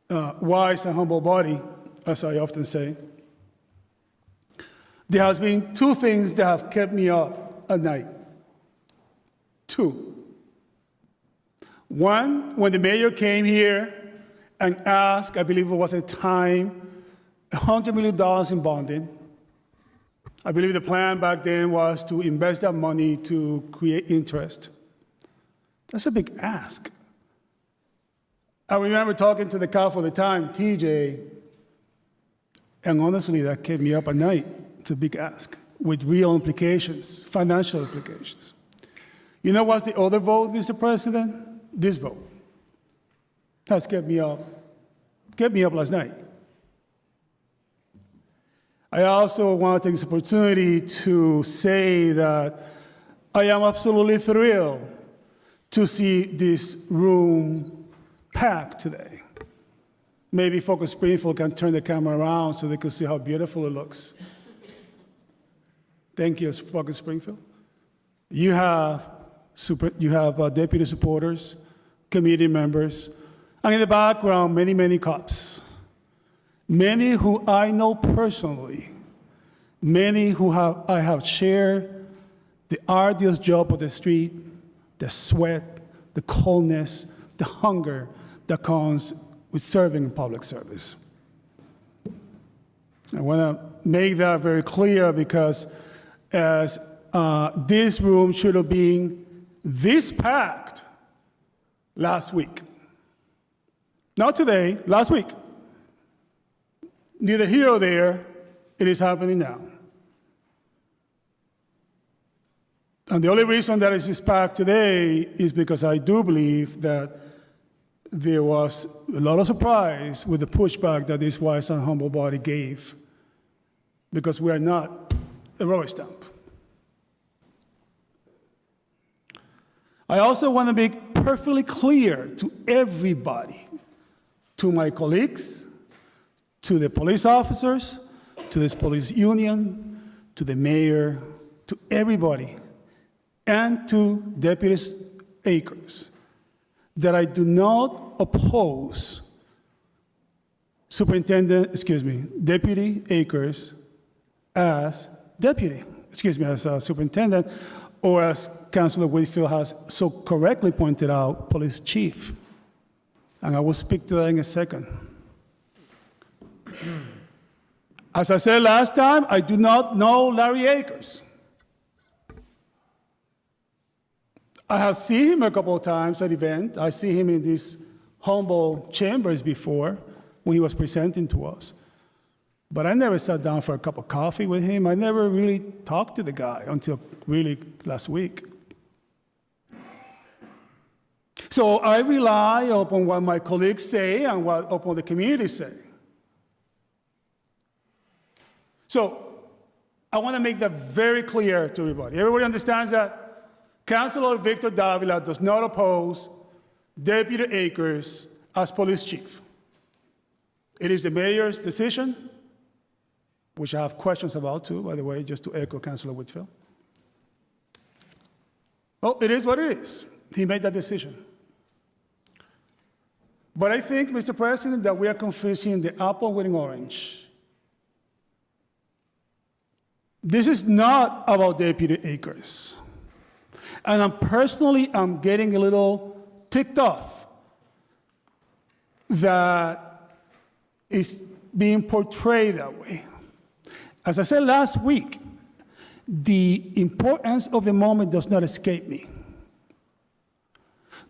wise and humble body, as I often say, there has been two things that have kept me up at night. Two. One, when the mayor came here and asked, I believe it was at the time, $100 million in bonding. I believe the plan back then was to invest that money to create interest. That's a big ask. I remember talking to the cop for the time, TJ, and honestly, that kept me up at night. It's a big ask with real implications, financial implications. You know what's the other vote, Mr. President? This vote has kept me up last night. I also want to take this opportunity to say that I am absolutely thrilled to see this room packed today. Maybe Focus Springfield can turn the camera around so they can see how beautiful it looks. Thank you, Focus Springfield. You have deputy supporters, committee members, and in the background, many, many cops. Many who I know personally, many who I have shared the arduous job of the street, the sweat, the coldness, the hunger that comes with serving in public service. I want to make that very clear because as this room should have been this packed last week. Not today, last week. Neither here or there, it is happening now. And the only reason that it is packed today is because I do believe that there was a lot of surprise with the pushback that this wise and humble body gave, because we are not a rubber stamp. I also want to make perfectly clear to everybody, to my colleagues, to the police officers, to this police union, to the mayor, to everybody, and to Deputy Akers, that I do not oppose Deputy Akers as superintendent, or as Councilor Whitfield has so correctly pointed out, police chief. And I will speak to that in a second. As I said last time, I do not know Larry Akers. I have seen him a couple of times at events. I see him in these humble chambers before when he was presenting to us. But I never sat down for a cup of coffee with him. I never really talked to the guy until really last week. So I rely upon what my colleagues say and upon the community say. So I want to make that very clear to everybody. Everybody understands that Councilor Victor Davila does not oppose Deputy Akers as police chief. It is the mayor's decision, which I have questions about too, by the way, just to echo Councilor Whitfield. Oh, it is what it is. He made that decision. But I think, Mr. President, that we are confusing the apple with an orange. This is not about Deputy Akers. And I'm getting a little ticked off that it's being portrayed that way. As I said last week, the importance of the moment does not escape me.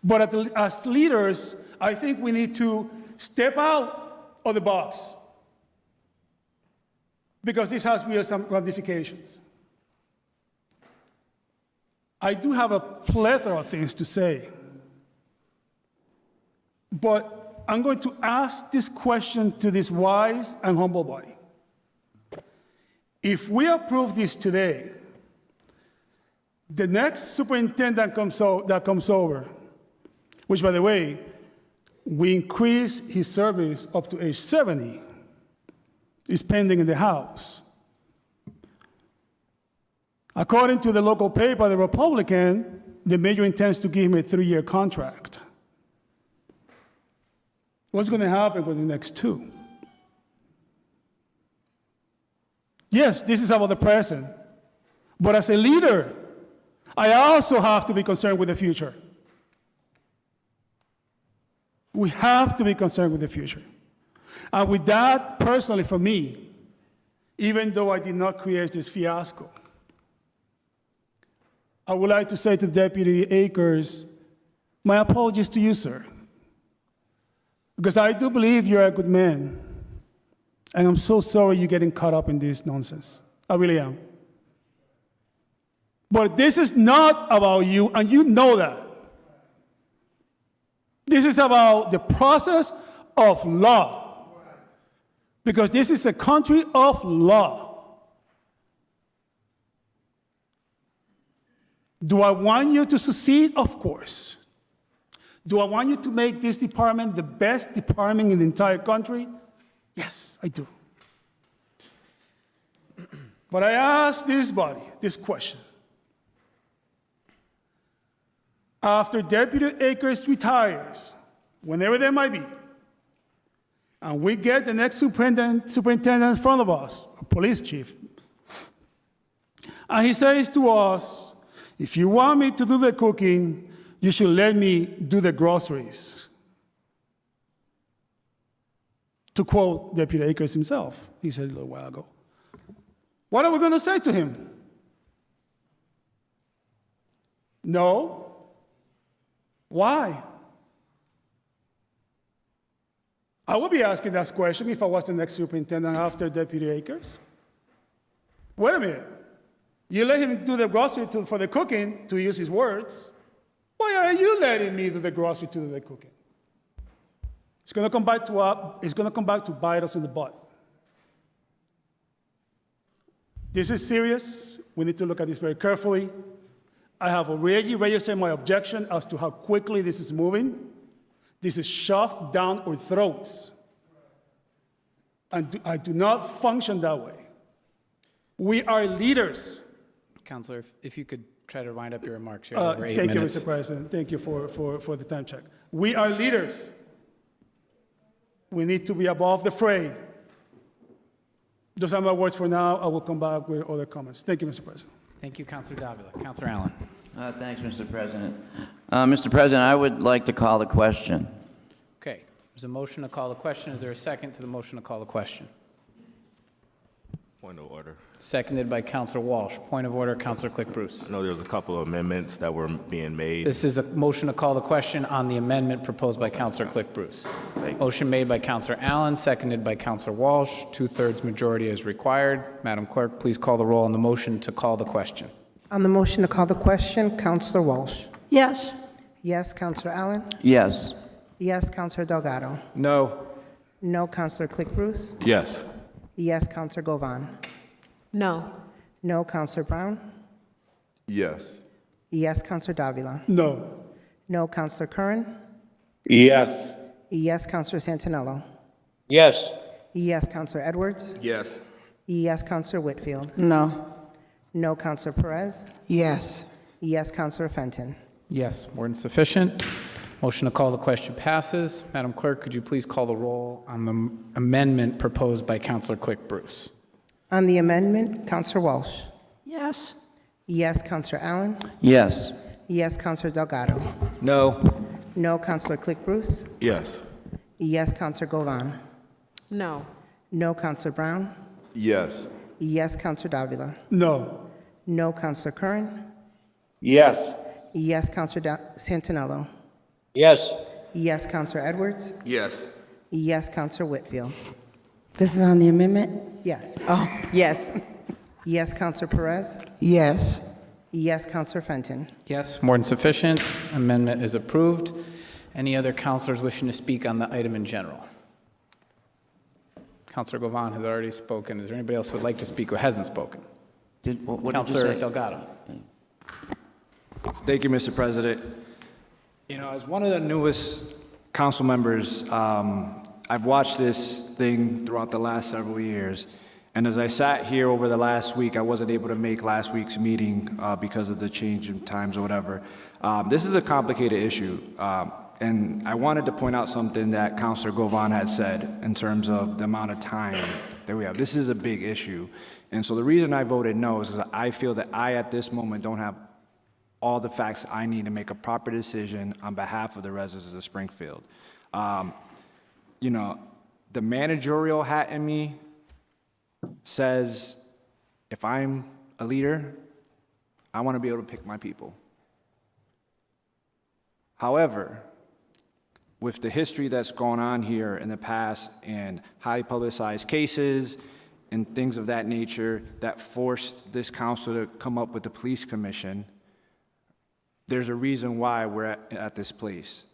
But as leaders, I think we need to step out of the box, because this has real some ramifications. I do have a plethora of things to say, but I'm going to ask this question to this wise and humble body. If we approve this today, the next superintendent that comes over, which, by the way, we increase his service up to age 70, is pending in the House. According to the local paper, The Republican, the mayor intends to give him a 3-year contract. What's going to happen with the next 2? Yes, this is about the present. But as a leader, I also have to be concerned with the future. We have to be concerned with the future. And with that, personally for me, even though I did not create this fiasco, I would like to say to Deputy Akers, my apologies to you, sir. Because I do believe you're a good man. And I'm so sorry you're getting caught up in this nonsense. I really am. But this is not about you, and you know that. This is about the process of law. Because this is a country of law. Do I want you to succeed? Of course. Do I want you to make this department the best department in the entire country? Yes, I do. But I ask this body this question. After Deputy Akers retires, whenever that might be, and we get the next superintendent in front of us, a police chief, and he says to us, if you want me to do the cooking, you should let me do the groceries. To quote Deputy Akers himself, he said a little while ago. What are we going to say to him? No. Why? I would be asking that question if I was the next superintendent after Deputy Akers. Wait a minute. You let him do the grocery for the cooking, to use his words. Why are you letting me do the grocery to do the cooking? It's going to come back to bite us in the butt. This is serious. We need to look at this very carefully. I have already registered my objection as to how quickly this is moving. This is shoved down our throats. And I do not function that way. We are leaders. Counselor, if you could try to wind up your remarks. You're over 8 Thank minutes. you, Mr. President. Thank you for the time check. We are leaders. We need to be above the fray. Those are my words for now. I will come back with other comments. Thank you, Mr. President. Thank you, Counselor Davila. Counselor Allen. Thanks, Mr. President. Mr. President, I would like to call the question. Okay, there's a motion to call the question. Is there a second to the motion to call the question? Point of order. Seconded by Counselor Walsh. Point of order, Counselor Click Bruce. I know there was a couple of amendments that were being made. This is a motion to call the question on the amendment proposed by Counselor Click Bruce. Motion made by Counselor Allen, seconded by Counselor Walsh. 2/3 majority is required. Madam Clerk, please call the roll on the motion to call the question. On the motion to call the question, Counselor Walsh. Yes. Yes, Counselor Allen. Yes. Yes, Counselor Delgado. No. No, Counselor Click Bruce. Yes. Yes, Counselor Govan. No. No, Counselor Brown. Yes. Yes, Counselor Davila. No. No, Counselor Curran. Yes. Yes, Counselor Santinello. Yes. Yes, Counselor Edwards. Yes. Yes, Counselor Whitfield. No. No, Counselor Perez. Yes. Yes, Counselor Fenton. Yes, more than sufficient. Motion to call the question passes. Madam Clerk, could you please call the roll on the amendment proposed by Counselor Click Bruce? On the amendment, Counselor Walsh. Yes. Yes, Counselor Allen. Yes. Yes, Counselor Delgado. No. No, Counselor Click Bruce. Yes. Yes, Counselor Govan. No. No, Counselor Brown. Yes. Yes, Counselor Davila. No. No, Counselor Curran. Yes. Yes, Counselor Santinello. Yes. Yes, Counselor Edwards. Yes. Yes, Counselor Whitfield. This is on the amendment? Yes. Oh, yes. Yes, Counselor Perez. Yes. Yes, Counselor Fenton. Yes, more than sufficient. Amendment is approved. Any other counselors wishing to speak on the item in general? Counselor Govan has already spoken. Is there anybody else who would like to speak who hasn't spoken? What did you Counselor say? Delgado. Thank you, Mr. President. You know, as one of the newest council members, I've watched this thing throughout the last several years. And as I sat here over the last week, I wasn't able to make last week's meeting because of the change in times or whatever. This is a complicated issue. And I wanted to point out something that Councilor Govan had said in terms of the amount of time that we have. This is a big issue. And so the reason I voted no is because I feel that I, at this moment, don't have all the facts I need to make a proper decision on behalf of the residents of Springfield. You know, the managerial hat in me says if I'm a leader, I want to be able to pick my people. However, with the history that's gone on here in the past and highly publicized cases and things of that nature that forced this council to come up with the police commission, there's a reason why we're at this place.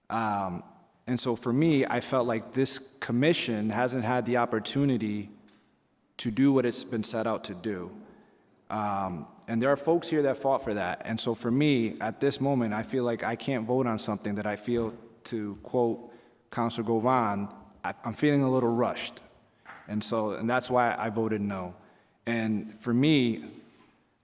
And so for me, I felt like this commission hasn't had the opportunity to do what it's been set out to do. And there are folks here that fought for that. And so for me, at this moment, I feel like I can't vote on something that I feel, to quote Councilor Govan, I'm feeling a little rushed. And that's why I voted no. And for me,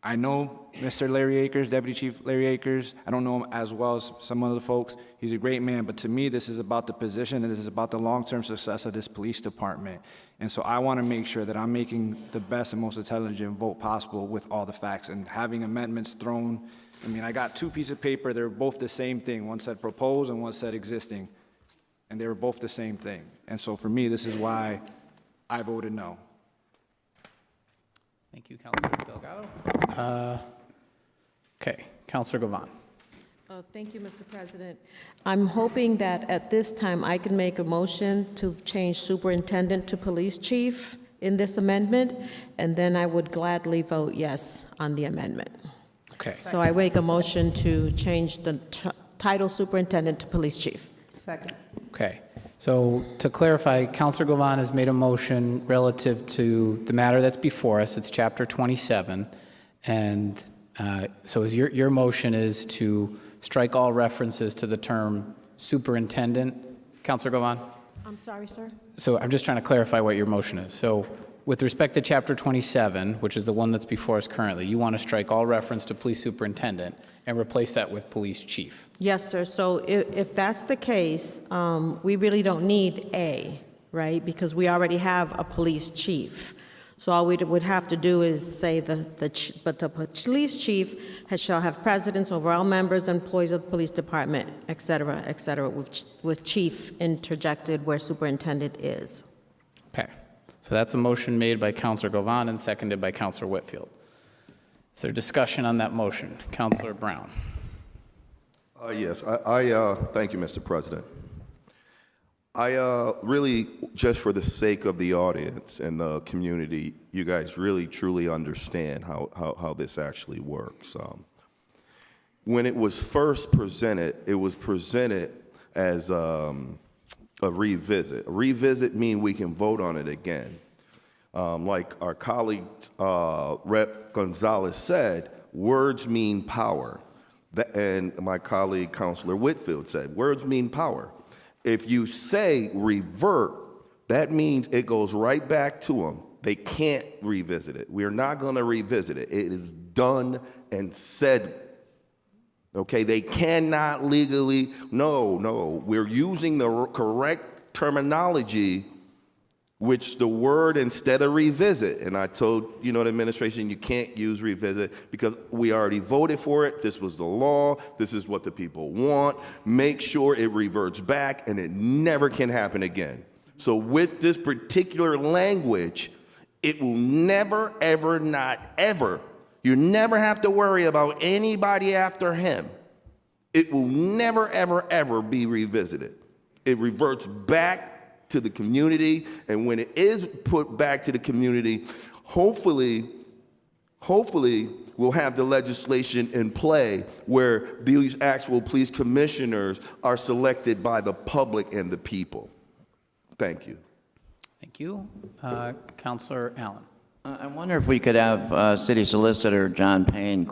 I know Mr. Larry Akers, Deputy Chief Larry Akers. I don't know him as well as some other folks. He's a great man, but to me, this is about the position, and this is about the long-term success of this police department. And so I want to make sure that I'm making the best and most intelligent vote possible with all the facts, and having amendments thrown. I mean, I got 2 pieces of paper. They're both the same thing. One said proposed and one said existing, and they were both the same thing. And so for me, this is why I voted no. Thank you, Counselor Delgado. Okay, Counselor Govan. Thank you, Mr. President. I'm hoping that at this time I can make a motion to change superintendent to police chief in this amendment, and then I would gladly vote yes on the amendment. Okay. So I make a motion to change the title superintendent to police chief. Second. Okay. So to clarify, Counselor Govan has made a motion relative to the matter that's before us. It's Chapter 27. And So is your motion is to strike all references to the term superintendent? Counselor Govan? I'm sorry, sir? So I'm just trying to clarify what your motion is. So with respect to Chapter 27, which is the one that's before us currently, you want to strike all reference to police superintendent and replace that with police chief? Yes, sir. So if that's the case, we really don't need A, right? Because we already have a police chief. So all we would have to do is say but the police chief shall have precedence over all members and employees of the police department, et cetera, with chief interjected where superintendent is. Okay. So that's a motion made by Counselor Govan and seconded by Counselor Whitfield. Is there discussion on that motion? Counselor Brown. Yes, thank you, Mr. President. I really, just for the sake of the audience and the community, you guys really truly understand how this actually works. When it was first presented, it was presented as a revisit. A revisit means we can vote on it again. Like our colleague Rep. Gonzalez said, words mean power. And my colleague Councilor Whitfield said, words mean power. If you say revert, that means it goes right back to them. They can't revisit it. We're not going to revisit it. It is done and said. Okay, they cannot legally, no, we're using the correct terminology, which the word instead of revisit, and I told, the administration, you can't use revisit because we already voted for it. This was the law. This is what the people want. Make sure it reverts back and it never can happen again. So with this particular language, it will never, ever, not ever, you never have to worry about anybody after him. It will never, ever, ever be revisited. It reverts back to the community, and when it is put back to the community, hopefully we'll have the legislation in play where these actual police commissioners are selected by the public and the people. Thank you. Thank you. Counselor Allen. I wonder if we could have City Solicitor John Payne,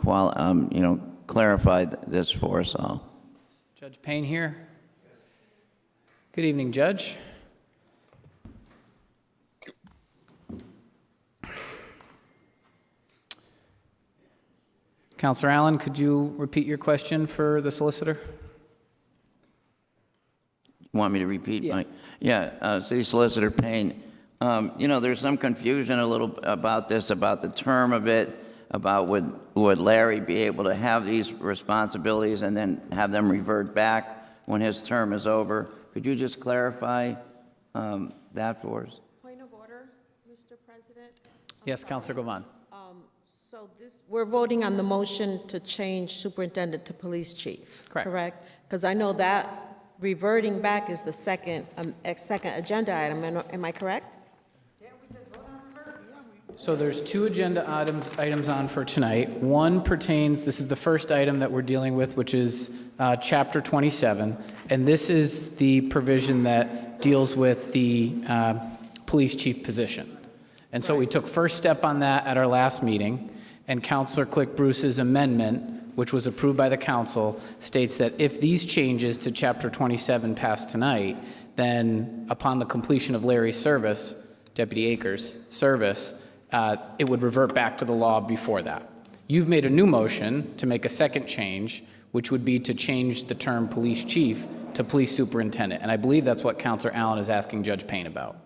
clarify this for us all. Judge Payne here. Good evening, Judge. Counselor Allen, could you repeat your question for the solicitor? You want me to repeat? Yeah. City Solicitor Payne. There's some confusion a little about this, about the term of it, about would Larry be able to have these responsibilities and then have them revert back when his term is over? Could you just clarify that for us? Point of order, Mr. President? Yes, Counselor Govan. So we're voting on the motion to change superintendent to police chief. Correct. Because I know that reverting back is the second agenda item. Am I correct? So there's two agenda items on for tonight. One pertains, this is the first item that we're dealing with, which is Chapter 27. And this is the provision that deals with the police chief position. And so we took first step on that at our last meeting. And Councilor Click Bruce's amendment, which was approved by the council, states that if these changes to Chapter 27 pass tonight, then upon the completion of Larry's service, Deputy Akers' service, it would revert back to the law before that. You've made a new motion to make a second change, which would be to change the term police chief to police superintendent. And I believe that's what Counselor Allen is asking Judge Payne about.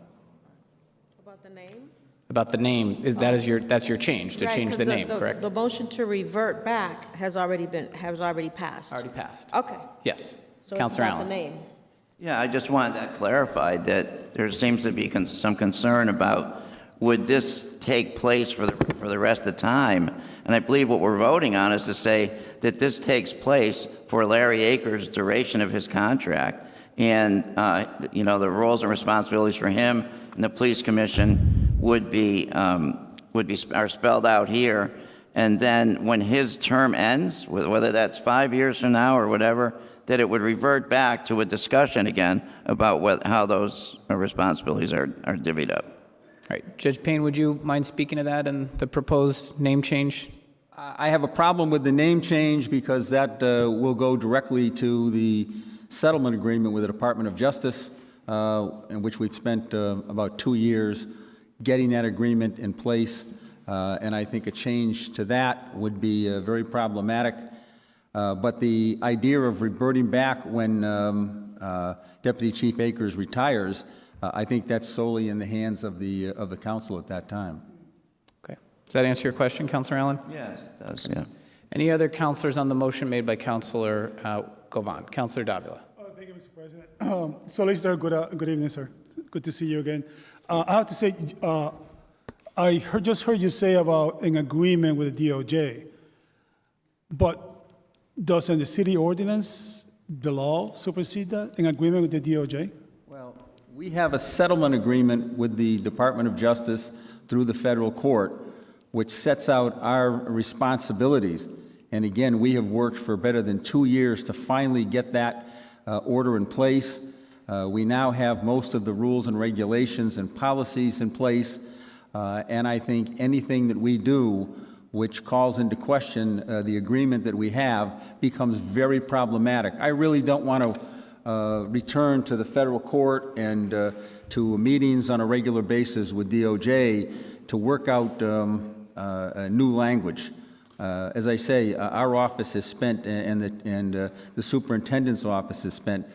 About the name? About the name, that's your change, to change the name, correct? The motion to revert back has already passed. Already passed. Okay. Yes. So Counselor it's about Allen. the name. Yeah, I just wanted that clarified, that there seems to be some concern about would this take place for the rest of the time? And I believe what we're voting on is to say that this takes place for Larry Akers' duration of his contract. And, the roles and responsibilities for him and the police commission are spelled out here. And then when his term ends, whether that's 5 years from now or whatever, that it would revert back to a discussion again about how those responsibilities are divvied up. All right. Judge Payne, would you mind speaking to that and the proposed name change? I have a problem with the name change because that will go directly to the settlement agreement with the Department of Justice, in which we've spent about 2 years getting that agreement in place. And I think a change to that would be very problematic. But the idea of reverting back when Deputy Chief Akers retires, I think that's solely in the hands of the council at that time. Okay. Does that answer your question, Councilor Allen? Yes, it does, yeah. Any other councilors on the motion made by Councilor Govan? Councilor Davila. Thank you, Mr. President. Solicitor, good evening, sir. Good to see you again. I have to say, I just heard you say about an agreement with the DOJ, but doesn't the city ordinance, the law, supersede that, an agreement with the DOJ? Well, we have a settlement agreement with the Department of Justice through the federal court, which sets out our responsibilities. And again, we have worked for better than 2 years to finally get that order in place. We now have most of the rules and regulations and policies in place. And I think anything that we do which calls into question the agreement that we have becomes very problematic. I really don't want to return to the federal court and to meetings on a regular basis with DOJ to work out a new language. As I say, our office has spent, and the superintendent's office has spent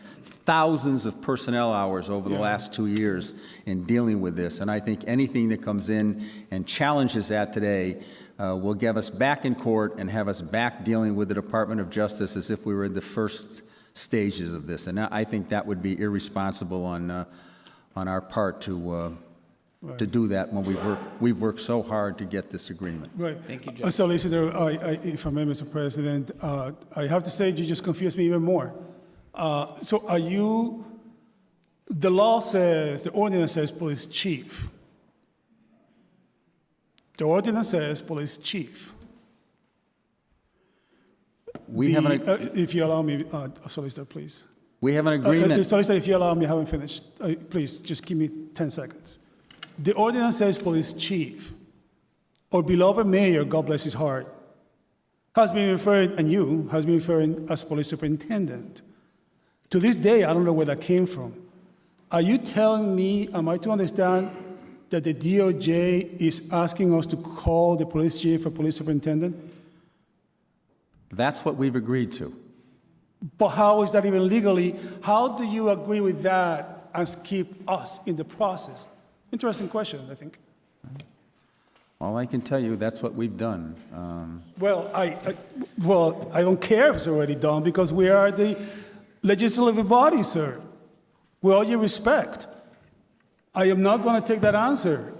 thousands of personnel hours over the last 2 years in dealing with this. And I think anything that comes in and challenges that today will get us back in court and have us back dealing with the Department of Justice as if we were in the first stages of this. And I think that would be irresponsible on our part to do that when we've worked so hard to get this agreement. Right. Thank you, Judge. Solicitor, if I may, Mr. President, I have to say you just confused me even more. So are you, the law says, the ordinance says police chief. The ordinance says police chief. If you allow me, Solicitor, please. We have an agreement. Solicitor, if you allow me, I haven't finished. Please, just give me 10 seconds. The ordinance says police chief. Our beloved mayor, God bless his heart, has been referring, and you, has been referring as police superintendent. To this day, I don't know where that came from. Are you telling me, am I to understand that the DOJ is asking us to call the police chief a police superintendent? That's what we've agreed to. But how is that even legally? How do you agree with that and keep us in the process? Interesting question, I think. All I can tell you, that's what we've done. Well, I don't care if it's already done because we are the legislative body, sir. With all due respect, I am not going to take that answer.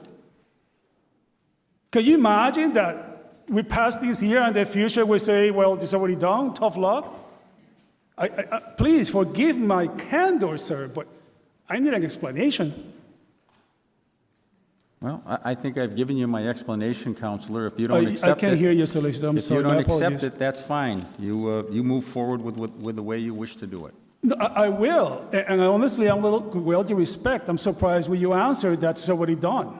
Can you imagine that we pass this here and in the future we say, well, this is already done, tough luck? Please forgive my candor, sir, but I need an explanation. Well, I think I've given you my explanation, Counselor. If you don't accept it... I can't hear you, Solicitor. I'm sorry. If you don't accept it, that's fine. You move forward with the way you wish to do it. No, I will. And honestly, I'm a little, with all due respect, I'm surprised when you answered that's already done.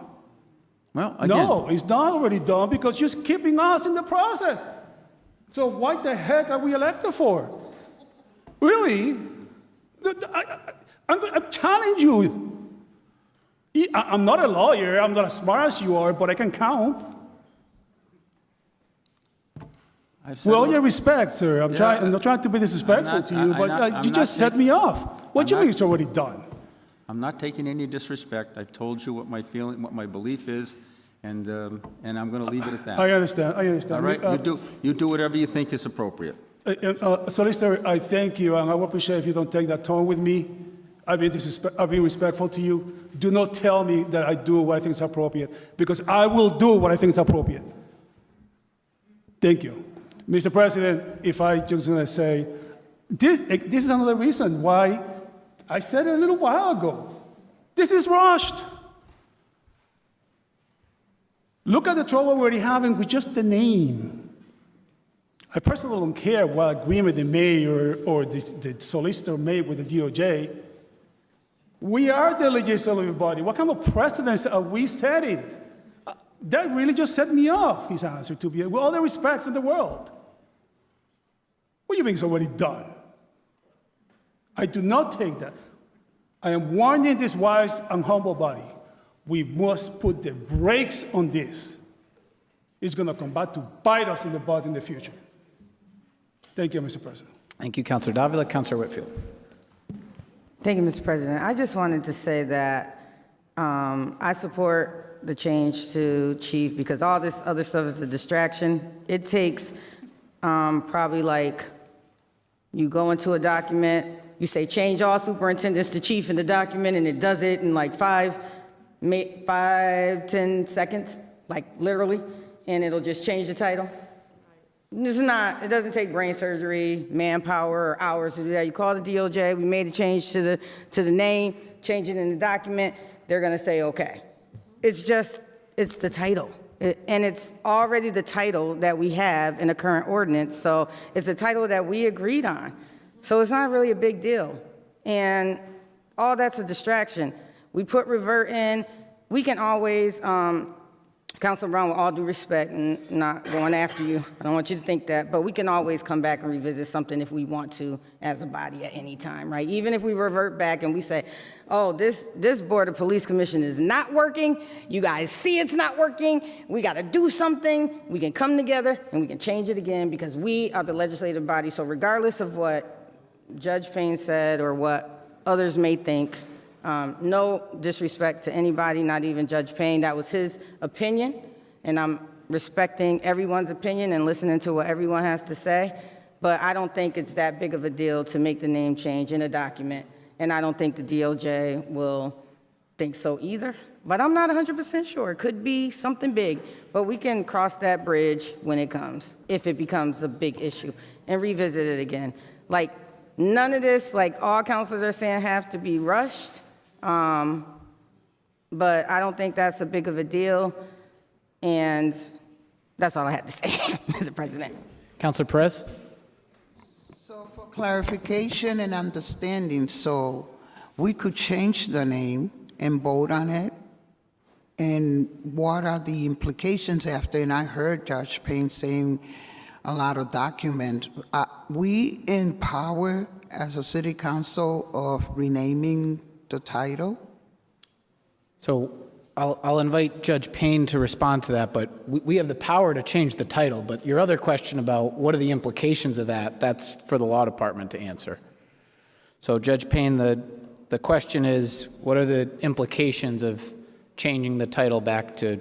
Well, again... No, it's not already done because you're keeping us in the process. So what the heck are we elected for? Really? I challenge you. I'm not a lawyer. I'm not as smart as you are, but I can count. With all your respect, sir, I'm not trying to be disrespectful to you, but you just set me off. What do you mean it's already done? I'm not taking any disrespect. I've told you what my feeling, what my belief is, and I'm going to leave it at that. I understand. All right, you do whatever you think is appropriate. Solicitor, I thank you, and I would appreciate if you don't take that tone with me. I've been respectful to you. Do not tell me that I do what I think is appropriate, because I will do what I think is appropriate. Thank you. Mr. President, if I just want to say, this is another reason why I said it a little while ago. This is rushed. Look at the trouble we're already having with just the name. I personally don't care what agreement the mayor or the solicitor made with the DOJ. We are the legislative body. What kind of precedents are we setting? That really just set me off, his answer, to be, with all the respects in the world. What do you mean it's already done? I do not take that. I am warning this wise and humble body. We must put the brakes on this. It's going to come back to bite us in the butt in the future. Thank you, Mr. President. Thank you, Councilor Davila. Councilor Whitfield. Thank you, Mr. President. I just wanted to say that I support the change to chief because all this other stuff is a distraction. It takes probably like you go into a document, you say change all superintendents to chief in the document, and it does it in like 10 seconds, like literally, and it'll just change the title. It doesn't take brain surgery, manpower, or hours to do that. You call the DOJ, we made a change to the name, change it in the document, they're gonna say, okay. It's the title. And it's already the title that we have in the current ordinance, so it's a title that we agreed on. So it's not really a big deal. And all that's a distraction. We put revert in, we can always, Councilor Brown, with all due respect, and not going after you, I don't want you to think that, but we can always come back and revisit something if we want to as a body at any time, right? Even if we revert back and we say, oh, this Board of Police Commission is not working, you guys see it's not working, we gotta do something, we can come together and we can change it again because we are the legislative body. So regardless of what Judge Payne said or what others may think, no disrespect to anybody, not even Judge Payne. That was his opinion, and I'm respecting everyone's opinion and listening to what everyone has to say, but I don't think it's that big of a deal to make the name change in a document, and I don't think the DOJ will think so either, but I'm not 100% sure. It could be something big, but we can cross that bridge when it comes, if it becomes a big issue, and revisit it again. Like, none of this, like all counselors are saying, have to be rushed. But I don't think that's a big of a deal, and that's all I had to say, Mr. President. Councilor Perez. So for clarification and understanding, so we could change the name and vote on it, and what are the implications after? And I heard Judge Payne saying a lot of documents. We in power as a city council of renaming the title? So I'll invite Judge Payne to respond to that, but we have the power to change the title. But your other question about what are the implications of that, that's for the law department to answer. So Judge Payne, the question is, what are the implications of changing the title back to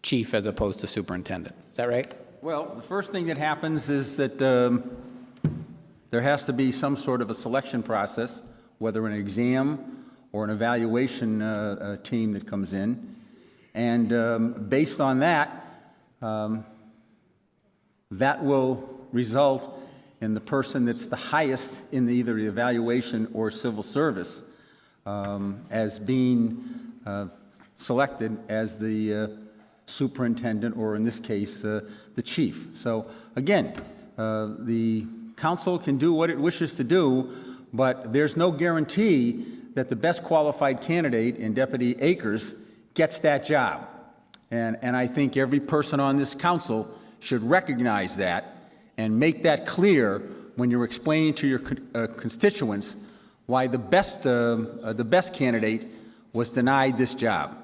chief as opposed to superintendent? Is that right? Well, the first thing that happens is that there has to be some sort of a selection process, whether an exam or an evaluation team that comes in. And based on that, that will result in the person that's the highest in either the evaluation or civil service as being selected as the superintendent, or in this case, the chief. So again, the council can do what it wishes to do, but there's no guarantee that the best qualified candidate in Deputy Akers gets that job. And I think every person on this council should recognize that and make that clear when you're explaining to your constituents why the best candidate was denied this job.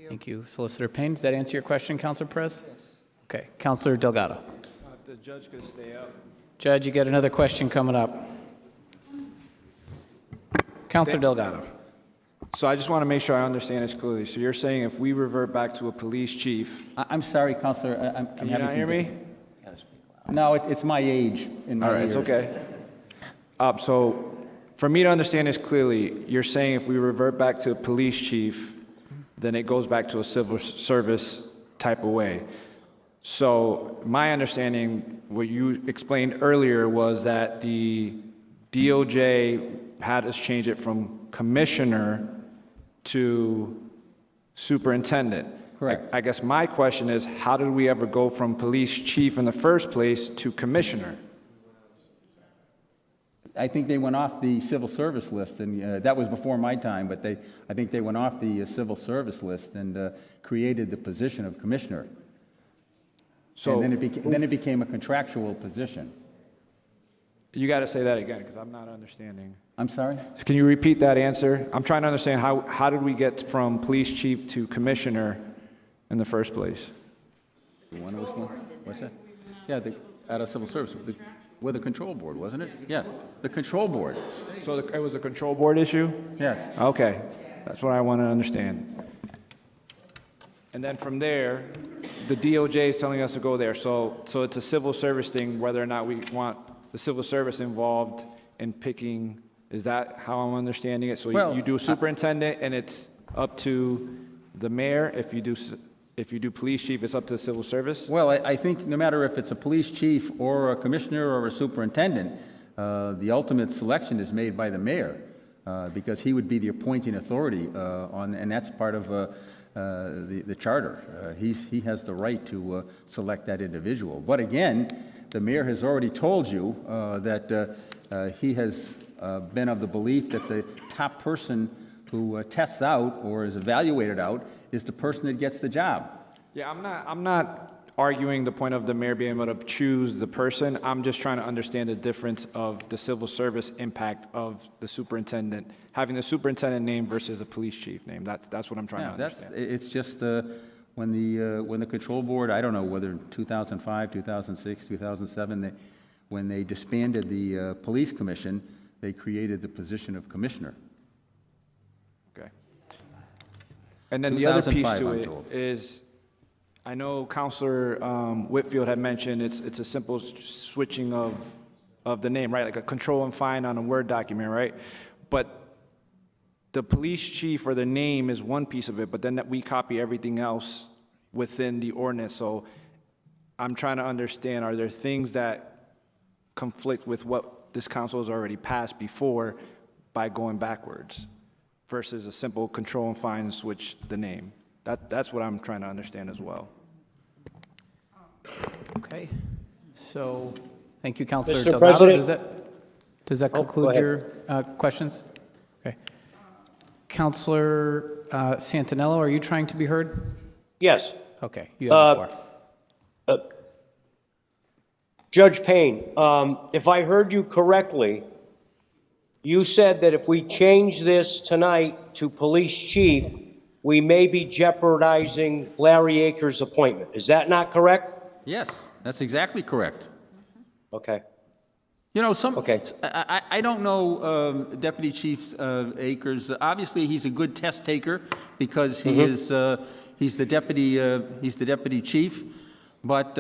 Thank you. Solicitor Payne, does that answer your question, Councilor Perez? Yes. Okay. Councilor Delgado. The judge could stay up. Judge, you got another question coming up. Councilor Delgado. So I just want to make sure I understand this clearly. So you're saying if we revert back to a police chief... I'm sorry, Councilor. Can you not hear me? No, it's my age. In my All right, ears. it's okay. So for me to understand this clearly, you're saying if we revert back to a police chief, then it goes back to a civil service type of way. So my understanding, what you explained earlier, was that the DOJ had us change it from commissioner to superintendent. Correct. I guess my question is, how did we ever go from police chief in the first place to commissioner? I think they went off the civil service list, and that was before my time, but I think they went off the civil service list and created the position of commissioner. So And then it became a contractual position. you got to say that again, because I'm not understanding. I'm sorry? Can you repeat that answer? I'm trying to understand how did we get from police chief to commissioner in the first place? You want to explain? What's that? Yeah, out of civil service, with the control board, wasn't it? Yes, the control board. So it was a control board issue? Yes. Okay, that's what I want to understand. And then from there, the DOJ is telling us to go there. So it's a civil service thing, whether or not we want the civil service involved in picking. Is that how I'm understanding it? So Well, you do superintendent, and it's up to the mayor. If you do police chief, it's up to the civil service? Well, I think no matter if it's a police chief or a commissioner or a superintendent, the ultimate selection is made by the mayor, because he would be the appointing authority and that's part of the charter. He has the right to select that individual. But again, the mayor has already told you that he has been of the belief that the top person who tests out or is evaluated out is the person that gets the job. Yeah, I'm not arguing the point of the mayor being able to choose the person. I'm just trying to understand the difference of the civil service impact of the superintendent, having the superintendent name versus a police chief name. That's what I'm trying to understand. It's just when the control board, I don't know whether 2005, 2006, 2007, when they disbanded the police commission, they created the position of commissioner. Okay. And then the other piece 2005, to I'm it told. is, I know Counselor Whitfield had mentioned it's a simple switching of the name, right? Like a control and find on a Word document, right? But the police chief or the name is one piece of it, but then we copy everything else within the ordinance. So I'm trying to understand, are there things that conflict with what this council has already passed before by going backwards versus a simple control and find and switch the name? That's what I'm trying to understand as well. Okay, so, thank you, Counselor Mr. Delgado. President? Does that Oh, go conclude ahead. your questions? Okay. Counselor Santinello, are you trying to be heard? Yes. Okay, you have the floor. Judge Payne, if I heard you correctly, you said that if we change this tonight to police chief, we may be jeopardizing Larry Akers' appointment. Is that not correct? Yes, that's exactly correct. Okay. You know, Okay. I don't know Deputy Chief Akers. Obviously, he's a good test taker because he is he's the deputy chief. But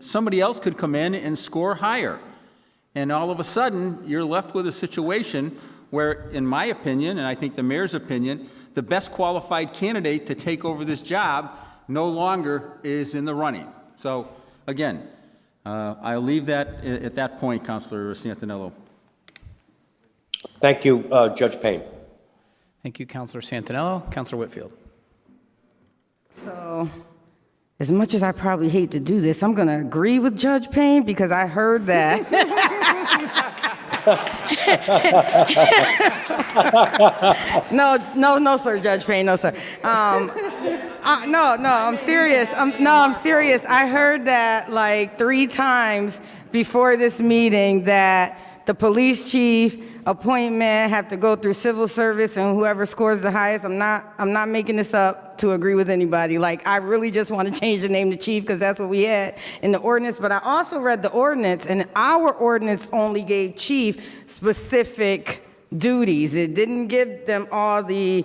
somebody else could come in and score higher, and all of a sudden you're left with a situation where, in my opinion, and I think the mayor's opinion, the best qualified candidate to take over this job no longer is in the running. So, again, I'll leave that at that point, Councilor Santinello. Thank you, Judge Payne. Thank you, Counselor Santinello. Counselor Whitfield. So, as much as I probably hate to do this, I'm going to agree with Judge Payne because I heard that. No, sir, Judge Payne, no, sir. No, I'm serious. I'm serious. I heard that like 3 times before this meeting that the police chief appointment have to go through civil service and whoever scores the highest. I'm not making this up to agree with anybody. Like, I really just want to change the name to chief because that's what we had in the ordinance. But I also read the ordinance, and our ordinance only gave chief specific duties. It didn't give them all the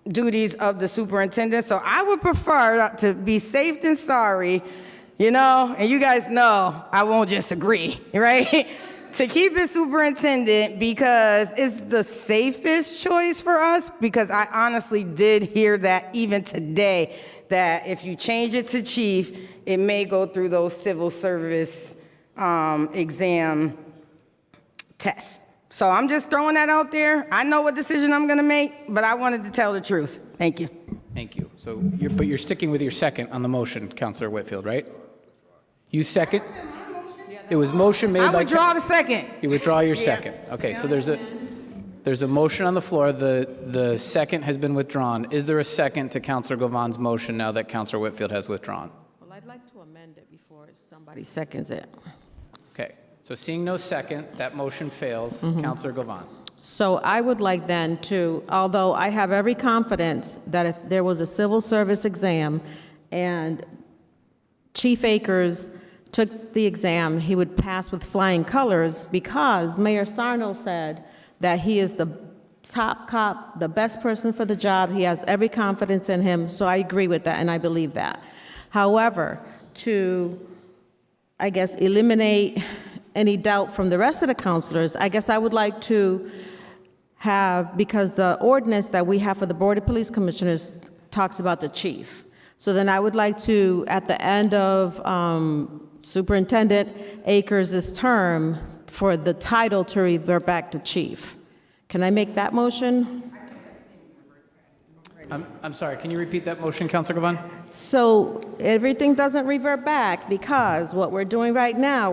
duties of the superintendent. So I would prefer to be safe than sorry, you know, and you guys know I won't just agree, right? To keep it superintendent because it's the safest choice for us, because I honestly did hear that even today, that if you change it to chief, it may go through those civil service exam tests. So I'm just throwing that out there. I know what decision I'm going to make, but I wanted to tell the truth. Thank you. Thank you. So, but you're sticking with your second on the motion, Counselor Whitfield, right? You second? It was motion made I by. withdraw the second. You withdraw your second. Okay, so there's a motion on the floor. The second has been withdrawn. Is there a second to Counselor Govan's motion now that Counselor Whitfield has withdrawn? Well, I'd like to amend it before somebody seconds it. Okay, so seeing no second, that motion fails. Counselor Govan. So I would like then to, although I have every confidence that if there was a civil service exam and Chief Akers took the exam, he would pass with flying colors because Mayor Sarno said that he is the top cop, the best person for the job. He has every confidence in him, so I agree with that and I believe that. However, to, I guess, eliminate any doubt from the rest of the counselors, I guess I would like to have, because the ordinance that we have for the Board of Police Commissioners talks about the chief. So then I would like to, at the end of Superintendent Akers' term, for the title to revert back to chief. Can I make that motion? I'm sorry, can you repeat that motion, Counselor Govan? So everything doesn't revert back because what we're doing right now,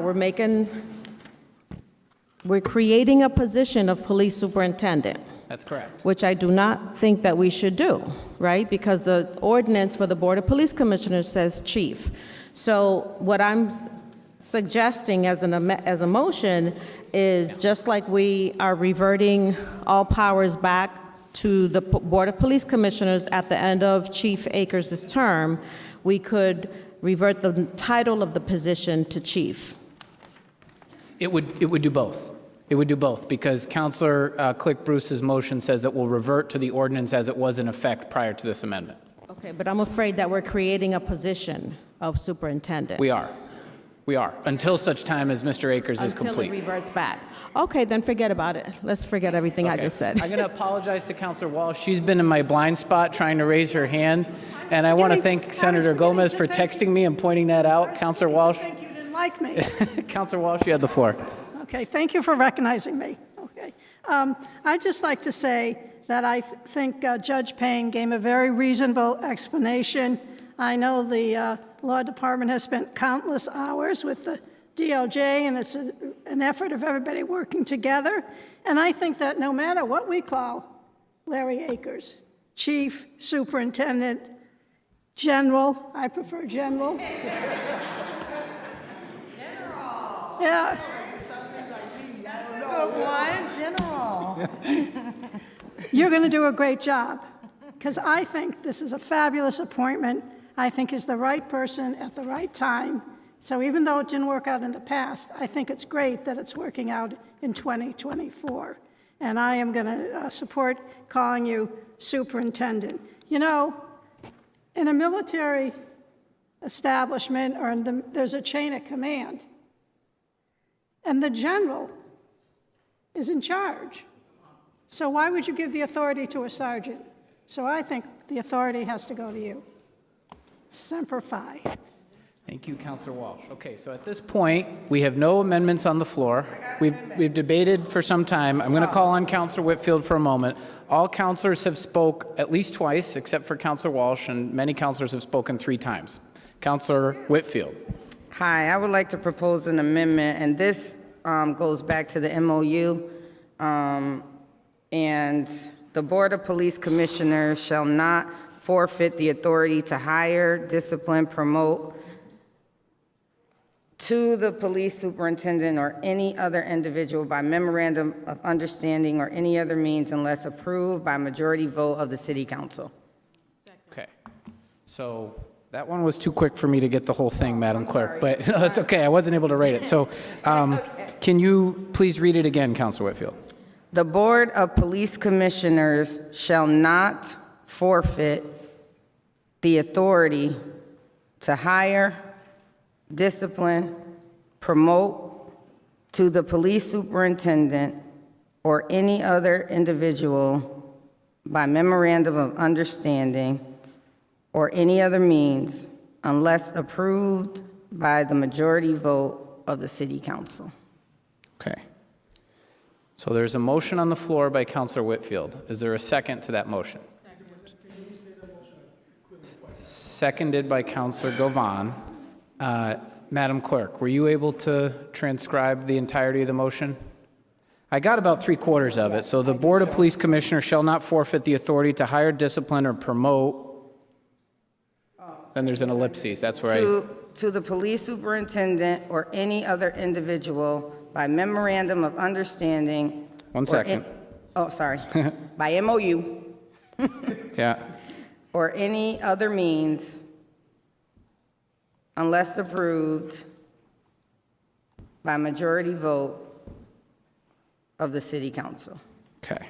we're creating a position of police superintendent, That's correct. which I do not think that we should do, right? Because the ordinance for the Board of Police Commissioners says chief. So what I'm suggesting as a motion is just like we are reverting all powers back to the Board of Police Commissioners at the end of Chief Akers' term, we could revert the title of the position to chief. It would do both. It would do both because Counselor Click Bruce's motion says it will revert to the ordinance as it was in effect prior to this amendment. Okay, but I'm afraid that we're creating a position of superintendent. We are, until such time as Mr. Akers is Until it complete. reverts back. Okay, then forget about it. Let's forget everything I Okay. just said. I'm going to apologize to Counselor Walsh. She's been in my blind spot trying to raise her hand, and I want to thank Senator Gomez for texting me and pointing that out. Counselor Walsh. Think you didn't like me. Counselor Walsh, you had the floor. Okay, thank you for recognizing me. Okay. I'd just like to say that I think Judge Payne gave a very reasonable explanation. I know the law department has spent countless hours with the DOJ, and it's an effort of everybody working together. And I think that no matter what we call Larry Akers, chief, superintendent, general, I prefer general. General. Yeah. Good one, General. You're going to do a great job, because I think this is a fabulous appointment. I think he's the right person at the right time. So even though it didn't work out in the past, I think it's great that it's working out in 2024. And I am going to support calling you superintendent. You know, in a military establishment, there's a chain of command, and the general is in charge. So why would you give the authority to a sergeant? So I think the authority has to go to you. Semper Fi. Thank you, Counselor Walsh. Okay, so at this point, we have no amendments on the floor. We've debated for some time. I'm going to call on Counselor Whitfield for a moment. All counselors have spoke at least twice, except for Counselor Walsh, and many counselors have spoken 3 times. Counselor Whitfield. Hi, I would like to propose an amendment, and this goes back to the MOU. And the Board of Police Commissioners shall not forfeit the authority to hire, discipline, promote to the police superintendent or any other individual by memorandum of understanding or any other means unless approved by majority vote of the City Council. Okay. So that one was too quick for me to get the whole thing, Madam Clerk, but that's okay. I wasn't able to write it. So can you please read it again, Counselor Whitfield? The Board of Police Commissioners shall not forfeit the authority to hire, discipline, promote to the police superintendent or any other individual by memorandum of understanding or any other means unless approved by the majority vote of the City Council. Okay. So there's a motion on the floor by Counselor Whitfield. Is there a second to that motion? Seconded by Counselor Govan. Madam Clerk, were you able to transcribe the entirety of the motion? I got about 3/4 of it. So the Board of Police Commissioners shall not forfeit the authority to hire, discipline, or promote. Then there's an ellipses. That's where To the police superintendent or any other individual by memorandum of understanding. One or second. Oh, sorry. By MOU Yeah. or any other means, unless approved by majority vote of the city council. Okay.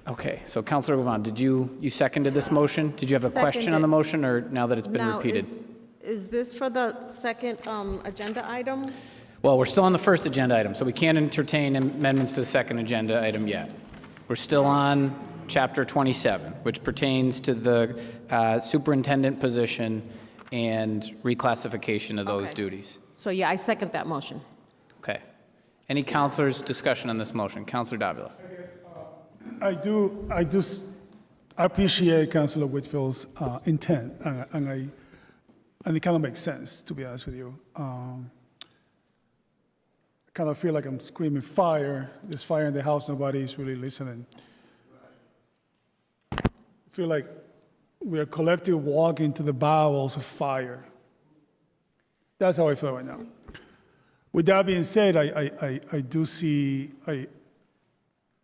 Okay, so Councilor Gavon, did you seconded this motion? Did you have a question on the motion, or now that it's been Now, repeated? Is this for the second agenda item? Well, we're still on the first agenda item, so we can't entertain amendments to the second agenda item yet. We're still on Chapter 27, which pertains to the superintendent position and reclassification of those Okay. duties. So yeah, I second that motion. Okay. Any councilors' discussion on this motion? Councilor Davila. I appreciate Councilor Whitfield's intent, and it kind of makes sense, to be honest with you. I kind of feel like I'm screaming fire. There's fire in the house, nobody's really listening. I feel like we are collectively walking to the bowels of fire. That's how I feel right now. With that being said, I do see,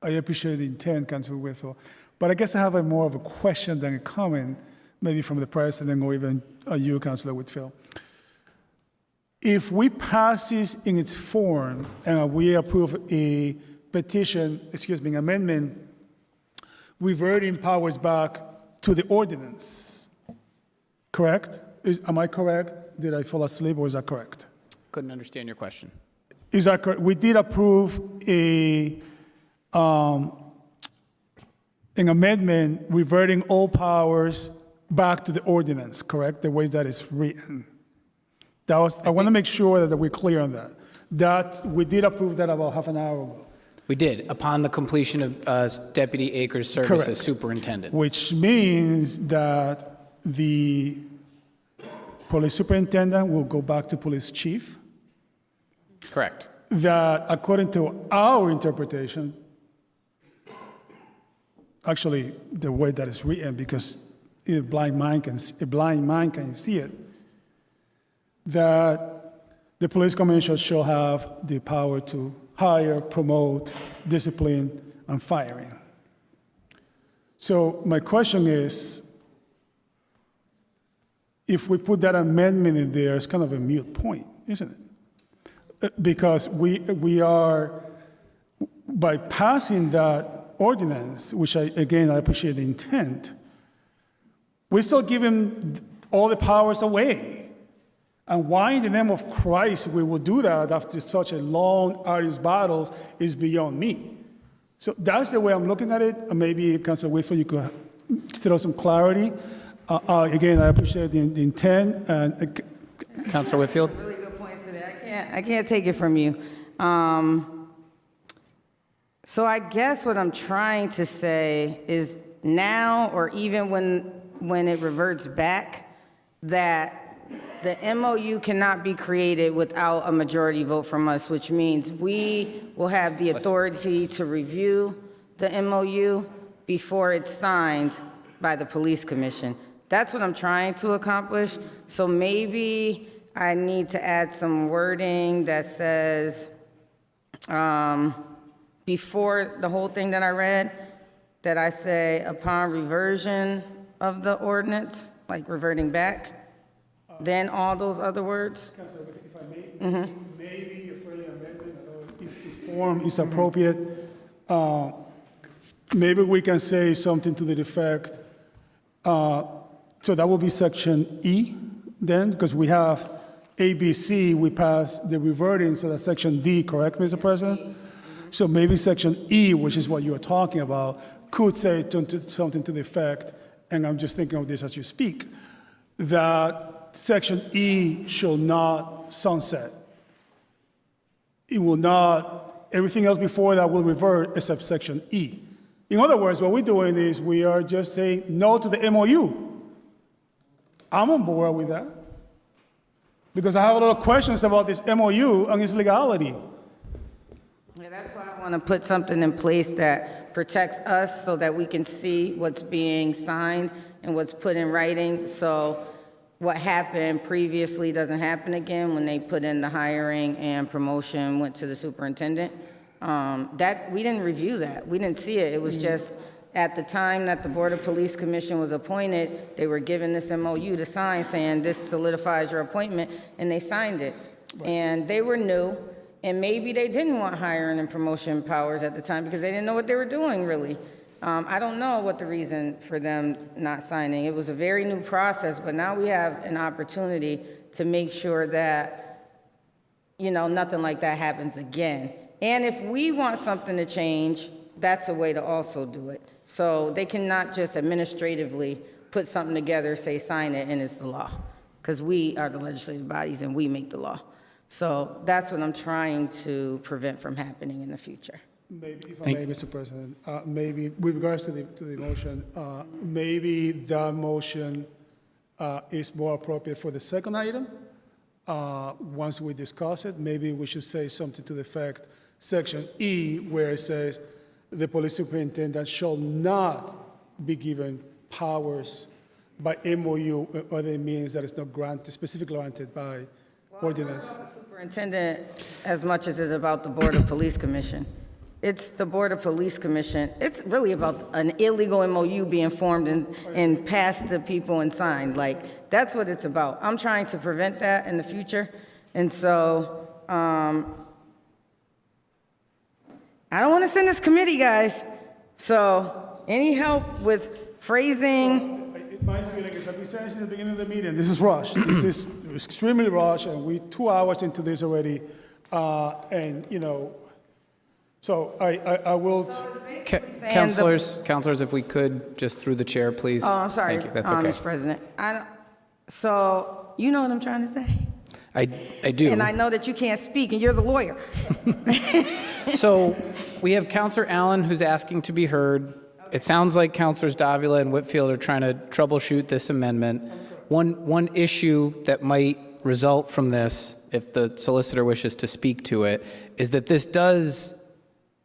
I appreciate the intent, Councilor Whitfield, but I guess I have more of a question than a comment, maybe from the president or even you, Councilor Whitfield. If we pass this in its form and we approve a an amendment reverting powers back to the ordinance, correct? Am I correct? Did I fall asleep, or is that correct? Couldn't understand your question. Is that correct? We did approve an amendment reverting all powers back to the ordinance, correct? The way that it's written. I want to make sure that we're clear on that. That we did approve that about half an hour ago. We did, upon the completion of Deputy Akers' service Correct. as superintendent. Which means that the police superintendent will go back to police chief. Correct. That according to our interpretation, actually the way that it's written, because a blind mind can see it, that the police commissioner shall have the power to hire, promote, discipline, and firing. So my question is, if we put that amendment in there, it's kind of a moot point, isn't it? Because we are, by passing that ordinance, which I appreciate the intent, we're still giving all the powers away. And why in the name of Christ we will do that after such a long, arduous battle is beyond me. So that's the way I'm looking at it. And maybe, Councilor Whitfield, you could throw some clarity. Again, I appreciate the intent. And Councilor Whitfield? Really good points today. I can't take it from you. So I guess what I'm trying to say is now, or even when it reverts back, that the MOU cannot be created without a majority vote from us, which means we will have the authority to review the MOU before it's signed by the police commission. That's what I'm trying to accomplish. So maybe I need to add some wording that says, before the whole thing that I read, that I say upon reversion of the ordinance, like reverting back, then all those other words. Councilor, if I may, maybe a friendly amendment, if the form is appropriate, maybe we can say something to the effect, so that will be section E then, because we have A, B, C, we pass the reverting, so that's section D, correct, Mr. President? So maybe section E, which is what you are talking about, could say something to the effect, and I'm just thinking of this as you speak, that section E shall not sunset. It will not Everything else before that will revert except section E. In other words, what we're doing is we are just saying no to the MOU. I'm on board with that because I have a lot of questions about this MOU and its legality. Yeah, that's why I want to put something in place that protects us so that we can see what's being signed and what's put in writing. So what happened previously doesn't happen again when they put in the hiring and promotion went to the superintendent. That, we didn't review that. We didn't see it. It was just at the time that the Board of Police Commission was appointed, they were given this MOU to sign saying this solidifies your appointment, and they signed it. And they were new, and maybe they didn't want hiring and promotion powers at the time because they didn't know what they were doing, really. I don't know what the reason for them not signing. It was a very new process, but now we have an opportunity to make sure that, you know, nothing like that happens again. And if we want something to change, that's a way to also do it. So they cannot just administratively put something together, say sign it, and it's the law. Because we are the legislative bodies and we make the law. So that's what I'm trying to prevent from happening in the future. Maybe, if I may, Mr. President, maybe with regards to the motion, maybe the motion is more appropriate for the second item. Once we discuss it, maybe we should say something to the effect, section E, where it says the police superintendent shall not be given powers by MOU or other means that is not granted, specifically granted by ordinance. Superintendent, as much as it's about the Board of Police Commission. It's the Board of Police Commission. It's really about an illegal MOU being formed and passed to people and signed. Like, that's what it's about. I'm trying to prevent that in the future. And so, I don't want to send this committee, guys. So, any help with phrasing? My feeling is that we said this in the beginning of the meeting, this is rushed. This is extremely rushed, and we're 2 hours into this already. And, you know, so I will. Councilors, if we could, just through the chair, please. Oh, I'm sorry, Thank you. That's okay. Mr. President. So, you know what I'm trying to say? I do. And I know that you can't speak, and you're the lawyer. So we have Councilor Allen who's asking to be heard. It sounds like Councilors Davila and Whitfield are trying to troubleshoot this amendment. One issue that might result from this, if the solicitor wishes to speak to it, is that this does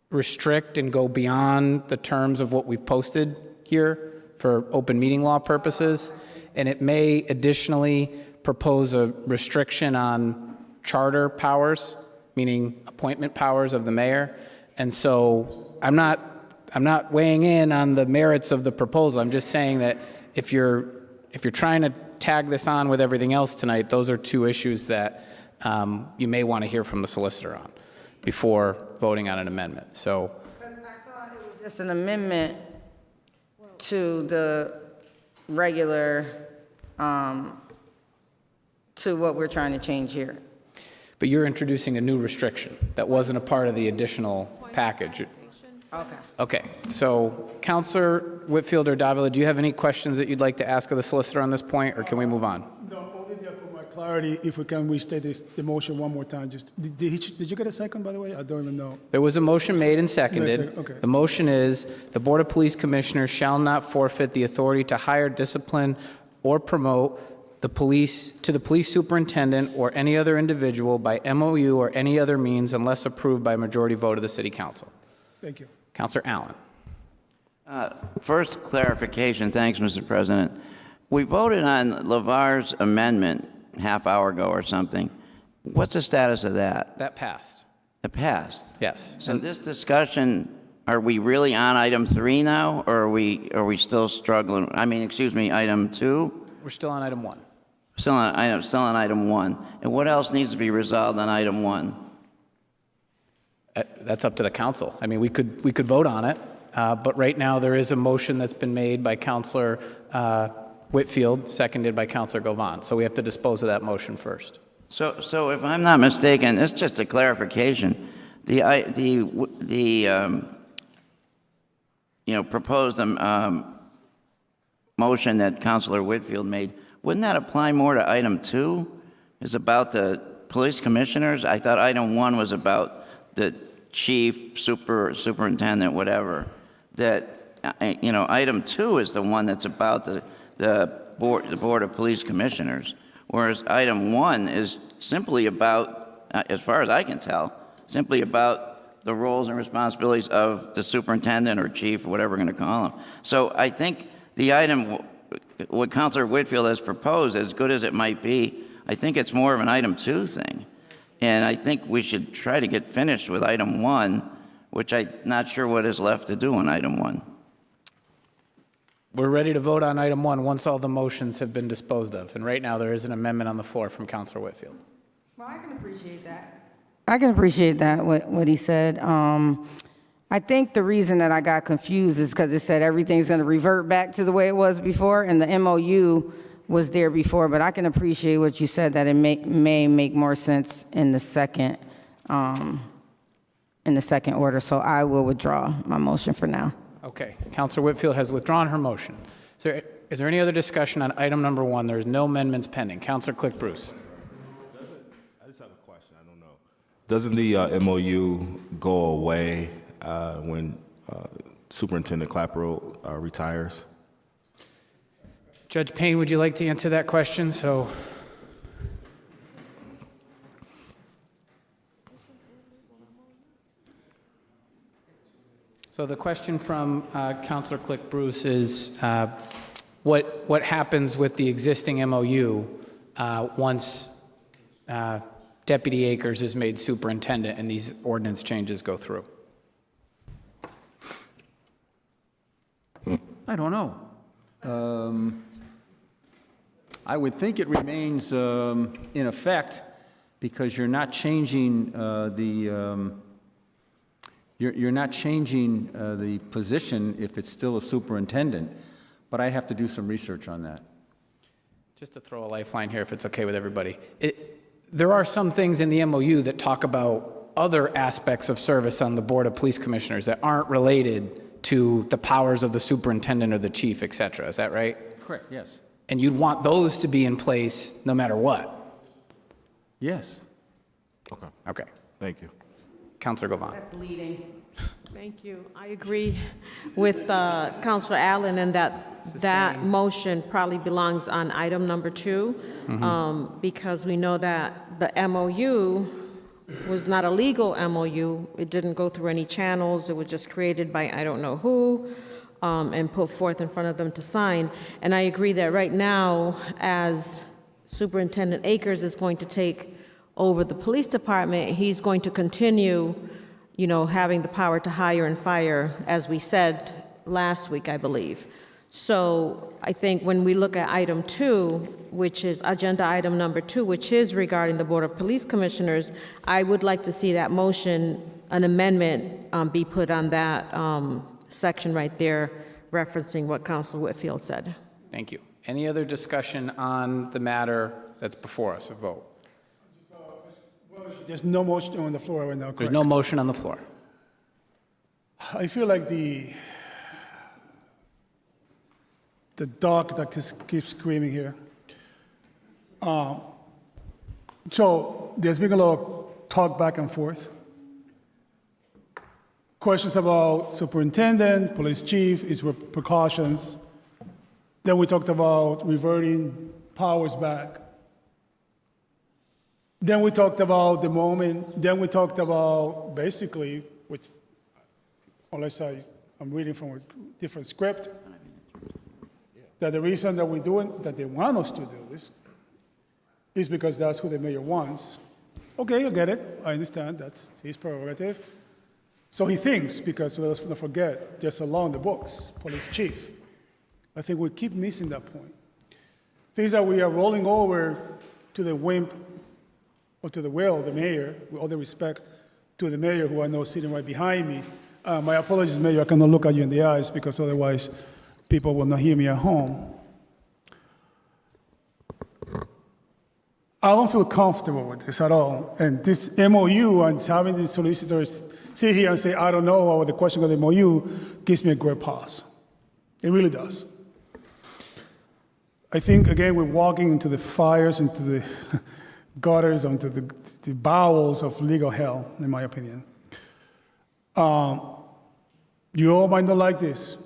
restrict and go beyond the terms of what we've posted here for open meeting law purposes, and it may additionally propose a restriction on charter powers, meaning appointment powers of the mayor. And so I'm not weighing in on the merits of the proposal. I'm just saying that if you're trying to tag this on with everything else tonight, those are two issues that you may want to hear from the solicitor on before voting on an amendment. So, Because I thought it was just an amendment to the regular, to what we're trying to change here. but you're introducing a new restriction that wasn't a part of the additional package. Okay. Okay, so Councilor Whitfield or Davila, do you have any questions that you'd like to ask of the solicitor on this point, or can we move on? No, only there for my clarity, if we can restate the motion one more time. Just did you get a second, by the way? I don't even know. There was a motion made and seconded. Okay. The motion is, the Board of Police Commissioners shall not forfeit the authority to hire, discipline, or promote the police superintendent or any other individual by MOU or any other means unless approved by a majority vote of the City Council. Thank you. Councilor Allen. First clarification, thanks, Mr. President. We voted on LeVar's amendment half hour ago or something. What's the status of that? That passed. It passed? Yes. So this discussion, are we really on item 3 now, or are we still struggling? I mean, excuse me, item 2? We're still on item 1. Still on item 1. And what else needs to be resolved on item 1? That's up to the council. I mean, we could vote on it, but right now there is a motion that's been made by Councilor Whitfield, seconded by Councilor Govan. So we have to dispose of that motion first. So if I'm not mistaken, it's just a clarification. The proposed motion that Councilor Whitfield made, wouldn't that apply more to item 2? Is about the police commissioners? I thought item 1 was about the chief, superintendent, whatever, that, item 2 is the one that's about the Board of Police Commissioners, whereas item 1 is simply about, as far as I can tell, simply about the roles and responsibilities of the superintendent or chief or whatever we're going to call him. So I think the item, what Councilor Whitfield has proposed, as good as it might be, I think it's more of an item 2 thing. And I think we should try to get finished with item 1, which I'm not sure what is left to do on item 1. We're ready to vote on item 1 once all the motions have been disposed of. And right now, there is an amendment on the floor from Councilor Whitfield. Well, I can appreciate that. I can appreciate that, what he said. I think the reason that I got confused is because it said everything's going to revert back to the way it was before, and the MOU was there before, but I can appreciate what you said, that it may make more sense in the second order, so I will withdraw my motion for now. Okay, Councilor Whitfield has withdrawn her motion. Is there any other discussion on item number 1? There's no amendments pending. Councilor Click Bruce. I just have a question. I don't know. Doesn't the MOU go away when Superintendent Clapper retires? Judge Payne, would you like to answer that question? So the question from Councilor Click Bruce is what happens with the existing MOU once Deputy Akers is made superintendent and these ordinance changes go through? I don't know. I would think it remains in effect because you're not changing you're not changing the position if it's still a superintendent, but I'd have to do some research on that. Just to throw a lifeline here, if it's okay with everybody. There are some things in the MOU that talk about other aspects of service on the Board of Police Commissioners that aren't related to the powers of the superintendent or the chief, et cetera. Is that right? Correct, yes. And you'd want those to be in place no matter what? Yes. Okay. Okay. Thank you. Councilor Govan. That's leading. Thank you. I agree with Councilor Allen in that motion probably belongs on item number 2, because we know that the MOU was not a legal MOU. It didn't go through any channels. It was just created by I don't know who and put forth in front of them to sign. And I agree that right now, as Superintendent Akers is going to take over the police department, he's going to continue, having the power to hire and fire, as we said last week, I believe. So I think when we look at item 2, which is agenda item number 2, which is regarding the Board of Police Commissioners, I would like to see that motion, an amendment, be put on that section right there, referencing what Councilor Whitfield said. Thank you. Any other discussion on the matter that's before us, a vote? There's no motion on the floor right now, correct? There's no motion on the floor. I feel like the dog that keeps screaming here. So there's been a lot of talk back and forth. Questions about superintendent, police chief, its precautions. Then we talked about reverting powers back. Then we talked about the moment. Then we talked about basically, which, unless I'm reading from a different script, that the reason that we're doing, that they want us to do this, is because that's who the mayor wants. Okay, I get it. I understand. That's his prerogative. So he thinks, because let's not forget, there's a law in the books, police chief. I think we keep missing that point. Things that we are rolling over to the whim or to the will of the mayor, with all the respect to the mayor, who I know is sitting right behind me. My apologies, Mayor, I cannot look at you in the eyes because otherwise people will not hear me at home. I don't feel comfortable with this at all. And this MOU and having the solicitors sit here and say, I don't know, or the question of the MOU gives me a great pause. It really does. I think, again, we're walking into the fires, into the gutters, into the bowels of legal hell, in my opinion. You all might not like this,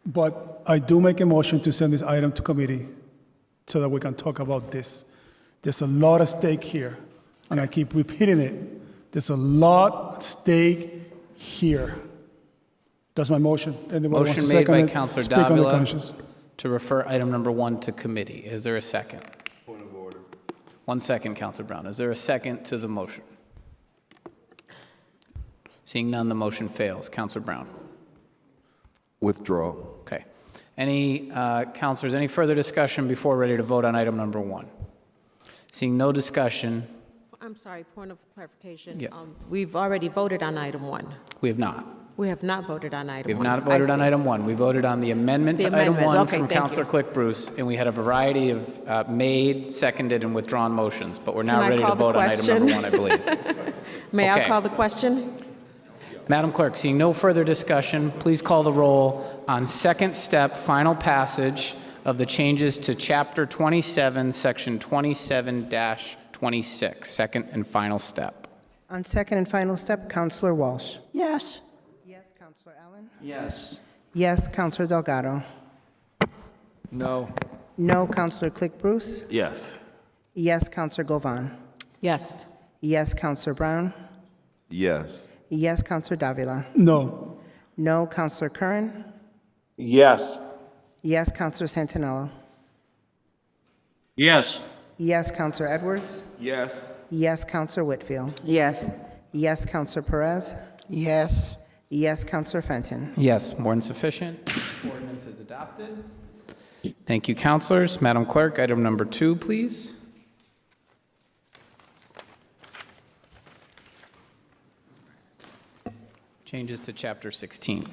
but I do make a motion to send this item to committee so that we can talk about this. There's a lot at stake here, and I keep repeating it. There's a lot at stake here. That's my motion. Anybody wants to Motion made second by it? Counselor Speak on the Davila conscience. to refer item number 1 to committee. Is there a second? Point of order. 1 second, Counselor Brown. Is there a second to the motion? Seeing none, the motion fails. Counselor Brown. Withdraw. Okay. Any counselors, any further discussion before we're ready to vote on item number 1? Seeing no discussion, I'm sorry, point of clarification. Yeah. We've already voted on item 1. we have not. We have not voted on item 1. We have not voted on item 1. We voted on the amendment The to item amendment. 1 Okay, from thank Counselor you. Click Bruce, and we had a variety of made, seconded, and withdrawn motions, but we're now Can I ready to call the vote on item number question? 1, I believe. May I Okay. call the question? Madam Clerk, seeing no further discussion, please call the roll on second step final passage of the changes to Chapter 27, Section 27-26, second and final step. On second and final step, Counselor Walsh. Yes. Yes, Counselor Allen. Yes. Yes, Counselor Delgado. No. No, Counselor Click Bruce. Yes. Yes, Counselor Govan. Yes. Yes, Counselor Brown. Yes. Yes, Counselor Davila. No. No, Counselor Curran. Yes. Yes, Counselor Santinello. Yes. Yes, Counselor Edwards. Yes. Yes, Counselor Whitfield. Yes. Yes, Counselor Perez. Yes. Yes, Counselor Fenton. Yes, more than sufficient. Ordinance is adopted. Thank you, counselors. Madam Clerk, item number 2, please. Changes to Chapter 16.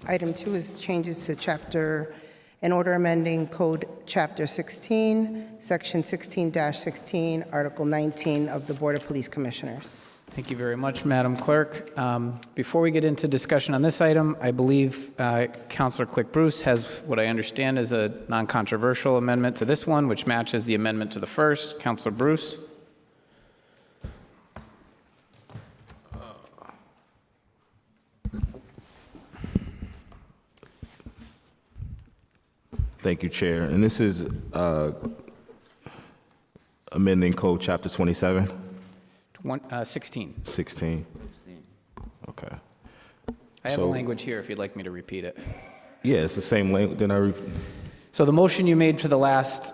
Item 2 is changes to chapter, an order amending Code Chapter 16, Section 16-16, Article 19 of the Board of Police Commissioners. Thank you very much, Madam Clerk. Before we get into discussion on this item, I believe Councilor Click Bruce has what I understand is a non-controversial amendment to this one, which matches the amendment to the first. Councilor Bruce. Thank you, Chair. And this is amending Code Chapter 27? 16. 16. Okay. I have So- a language here if you'd like me to repeat it. Yeah, it's the same language. So the motion you made for the last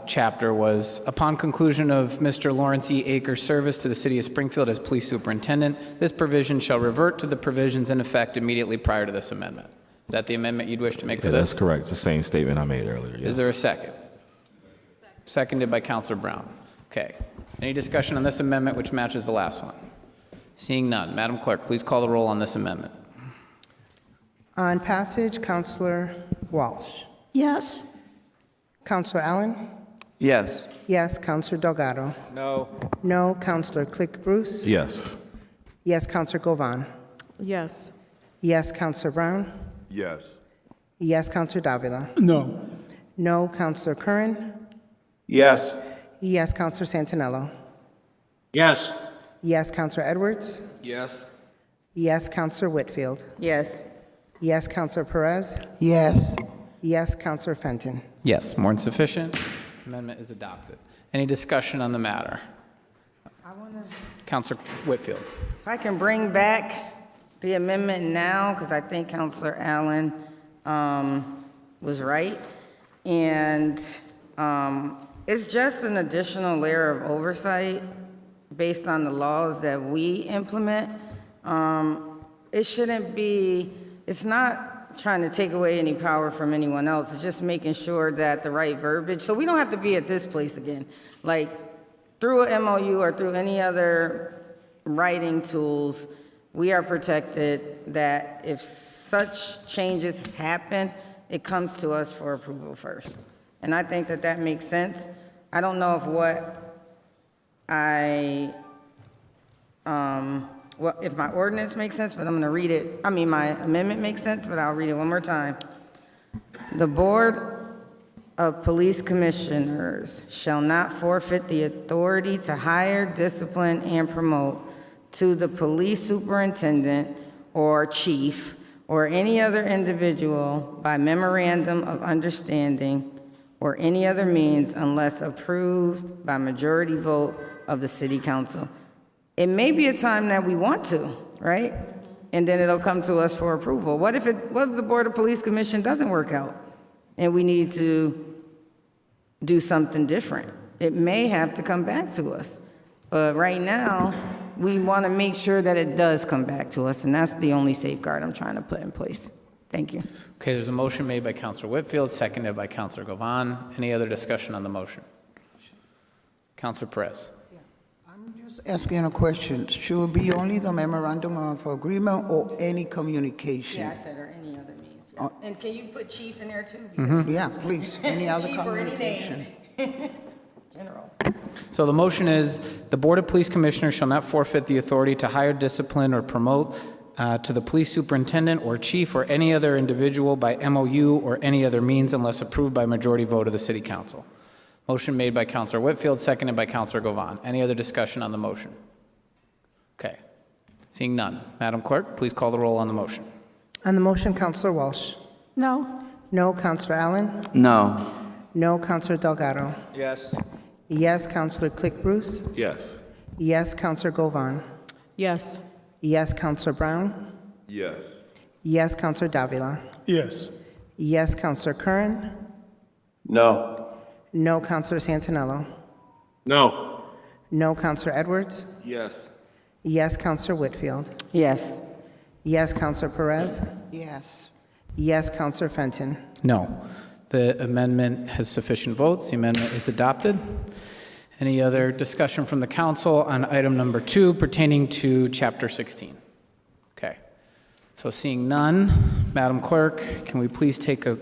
chapter was, upon conclusion of Mr. Lawrence E. Akers' service to the City of Springfield as Police Superintendent, this provision shall revert to the provisions in effect immediately prior to this amendment. Is that the amendment you'd wish to make for Yeah, this? that's correct. It's the same statement I made earlier. Yes. Is there a second? Seconded by Councilor Brown. Okay. Any discussion on this amendment which matches the last one? Seeing none, Madam Clerk, please call the roll on this amendment. On passage, Counselor Walsh. Yes. Counselor Allen. Yes. Yes, Counselor Delgado. No. No, Counselor Click Bruce. Yes. Yes, Counselor Govan. Yes. Yes, Counselor Brown. Yes. Yes, Counselor Davila. No. No, Counselor Curran. Yes. Yes, Counselor Santinello. Yes. Yes, Counselor Edwards. Yes. Yes, Counselor Whitfield. Yes. Yes, Counselor Perez. Yes. Yes, Counselor Fenton. Yes, more than sufficient. Amendment is adopted. Any discussion on the matter? Councilor Whitfield. If I can bring back the amendment now, because I think Counselor Allen was right. And it's just an additional layer of oversight based on the laws that we implement. It shouldn't be, it's not trying to take away any power from anyone else. It's just making sure that the right verbiage, so we don't have to be at this place again. Like, through a MOU or through any other writing tools, we are protected that if such changes happen, it comes to us for approval first. And I think that that makes sense. I don't know if if my ordinance makes sense, but I'm gonna read it. I mean, my amendment makes sense, but I'll read it one more time. The Board of Police Commissioners shall not forfeit the authority to hire, discipline, and promote to the police superintendent or chief or any other individual by memorandum of understanding or any other means unless approved by majority vote of the city council. It may be a time that we want to, right? And then it'll come to us for approval. What if the Board of Police Commission doesn't work out and we need to do something different? It may have to come back to us. But right now, we want to make sure that it does come back to us, and that's the only safeguard I'm trying to put in place. Thank you. Okay, there's a motion made by Councilor Whitfield, seconded by Councilor Govan. Any other discussion on the motion? Councilor Perez. I'm just asking a question. Should it be only the memorandum of agreement or any communication? Yeah, I said, or any other means. And can you put chief in there too? Yeah, please, any other Chief or any communication. name. General. So the motion is, the Board of Police Commissioners shall not forfeit the authority to hire, discipline, or promote to the police superintendent or chief or any other individual by MOU or any other means unless approved by majority vote of the City Council. Motion made by Councilor Whitfield, seconded by Councilor Govan. Any other discussion on the motion? Okay. Seeing none. Madam Clerk, please call the roll on the motion. On the motion, Counselor Walsh. No. No, Counselor Allen. No. No, Counselor Delgado. Yes. Yes, Counselor Click Bruce. Yes. Yes, Counselor Govan. Yes. Yes, Counselor Brown. Yes. Yes, Counselor Davila. Yes. Yes, Counselor Curran. No. No, Counselor Santinello. No. No, Counselor Edwards. Yes. Yes, Counselor Whitfield. Yes. Yes, Counselor Perez. Yes. Yes, Counselor Fenton. No. The amendment has sufficient votes. The amendment is adopted. Any other discussion from the council on item number 2 pertaining to Chapter 16? Okay. So seeing none, Madam Clerk, can we please take a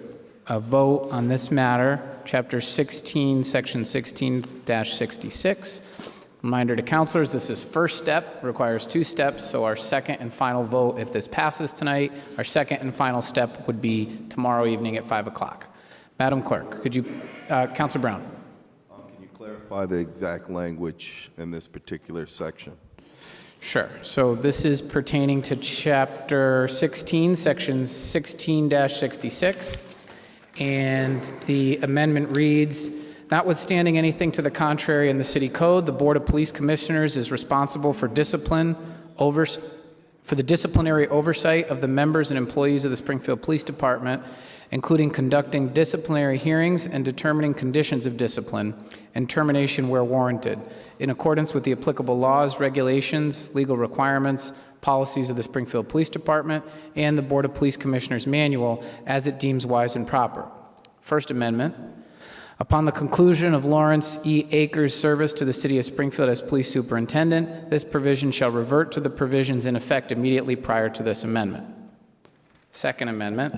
vote on this matter, Chapter 16, Section 16-66? Reminder to councilors, this is first step, requires 2 steps, so our second and final vote, if this passes tonight, our second and final step would be tomorrow evening at 5 o'clock. Madam Clerk, could you, Councilor Brown? Can you clarify the exact language in this particular section? Sure. So this is pertaining to Chapter 16, Section 16-66, and the amendment reads, notwithstanding anything to the contrary in the City Code, the Board of Police Commissioners is responsible for the disciplinary oversight of the members and employees of the Springfield Police Department, including conducting disciplinary hearings and determining conditions of discipline and termination where warranted, in accordance with the applicable laws, regulations, legal requirements, policies of the Springfield Police Department, and the Board of Police Commissioners Manual as it deems wise and proper. First Amendment. Upon the conclusion of Lawrence E. Akers' service to the City of Springfield as Police Superintendent, this provision shall revert to the provisions in effect immediately prior to this amendment. Second Amendment.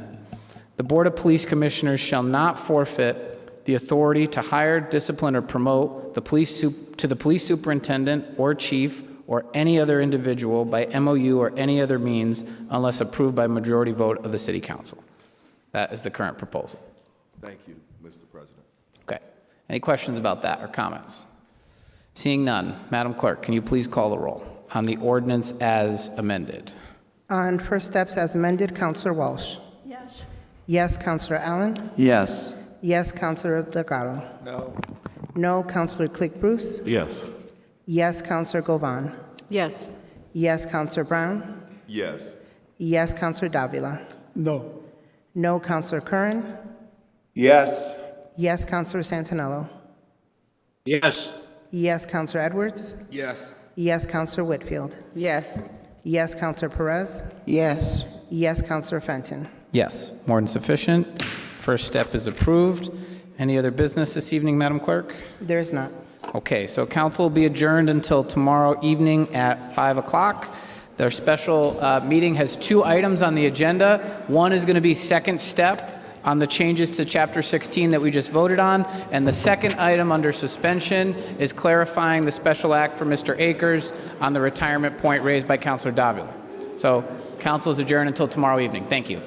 The Board of Police Commissioners shall not forfeit the authority to hire, discipline, or promote the police superintendent or chief or any other individual by MOU or any other means unless approved by majority vote of the City Council. That is the current proposal. Thank you, Mr. President. Okay. Any questions about that or comments? Seeing none, Madam Clerk, can you please call the roll on the ordinance as amended? On first steps as amended, Counselor Walsh. Yes. Yes, Counselor Allen. Yes. Yes, Counselor Delgado. No. No, Counselor Click Bruce. Yes. Yes, Counselor Govan. Yes. Yes, Counselor Brown. Yes. Yes, Counselor Davila. No. No, Counselor Curran. Yes. Yes, Counselor Santinello. Yes. Yes, Counselor Edwards. Yes. Yes, Counselor Whitfield. Yes. Yes, Counselor Perez. Yes. Yes, Counselor Fenton. Yes, more than sufficient. First step is approved. Any other business this evening, Madam Clerk? There is not. Okay, so council will be adjourned until tomorrow evening at 5 o'clock. Their special meeting has 2 items on the agenda. One is going to be second step on the changes to Chapter 16 that we just voted on, and the second item under suspension is clarifying the special act for Mr. Akers on the retirement point raised by Councilor Davila. So council is adjourned until tomorrow evening. Thank you.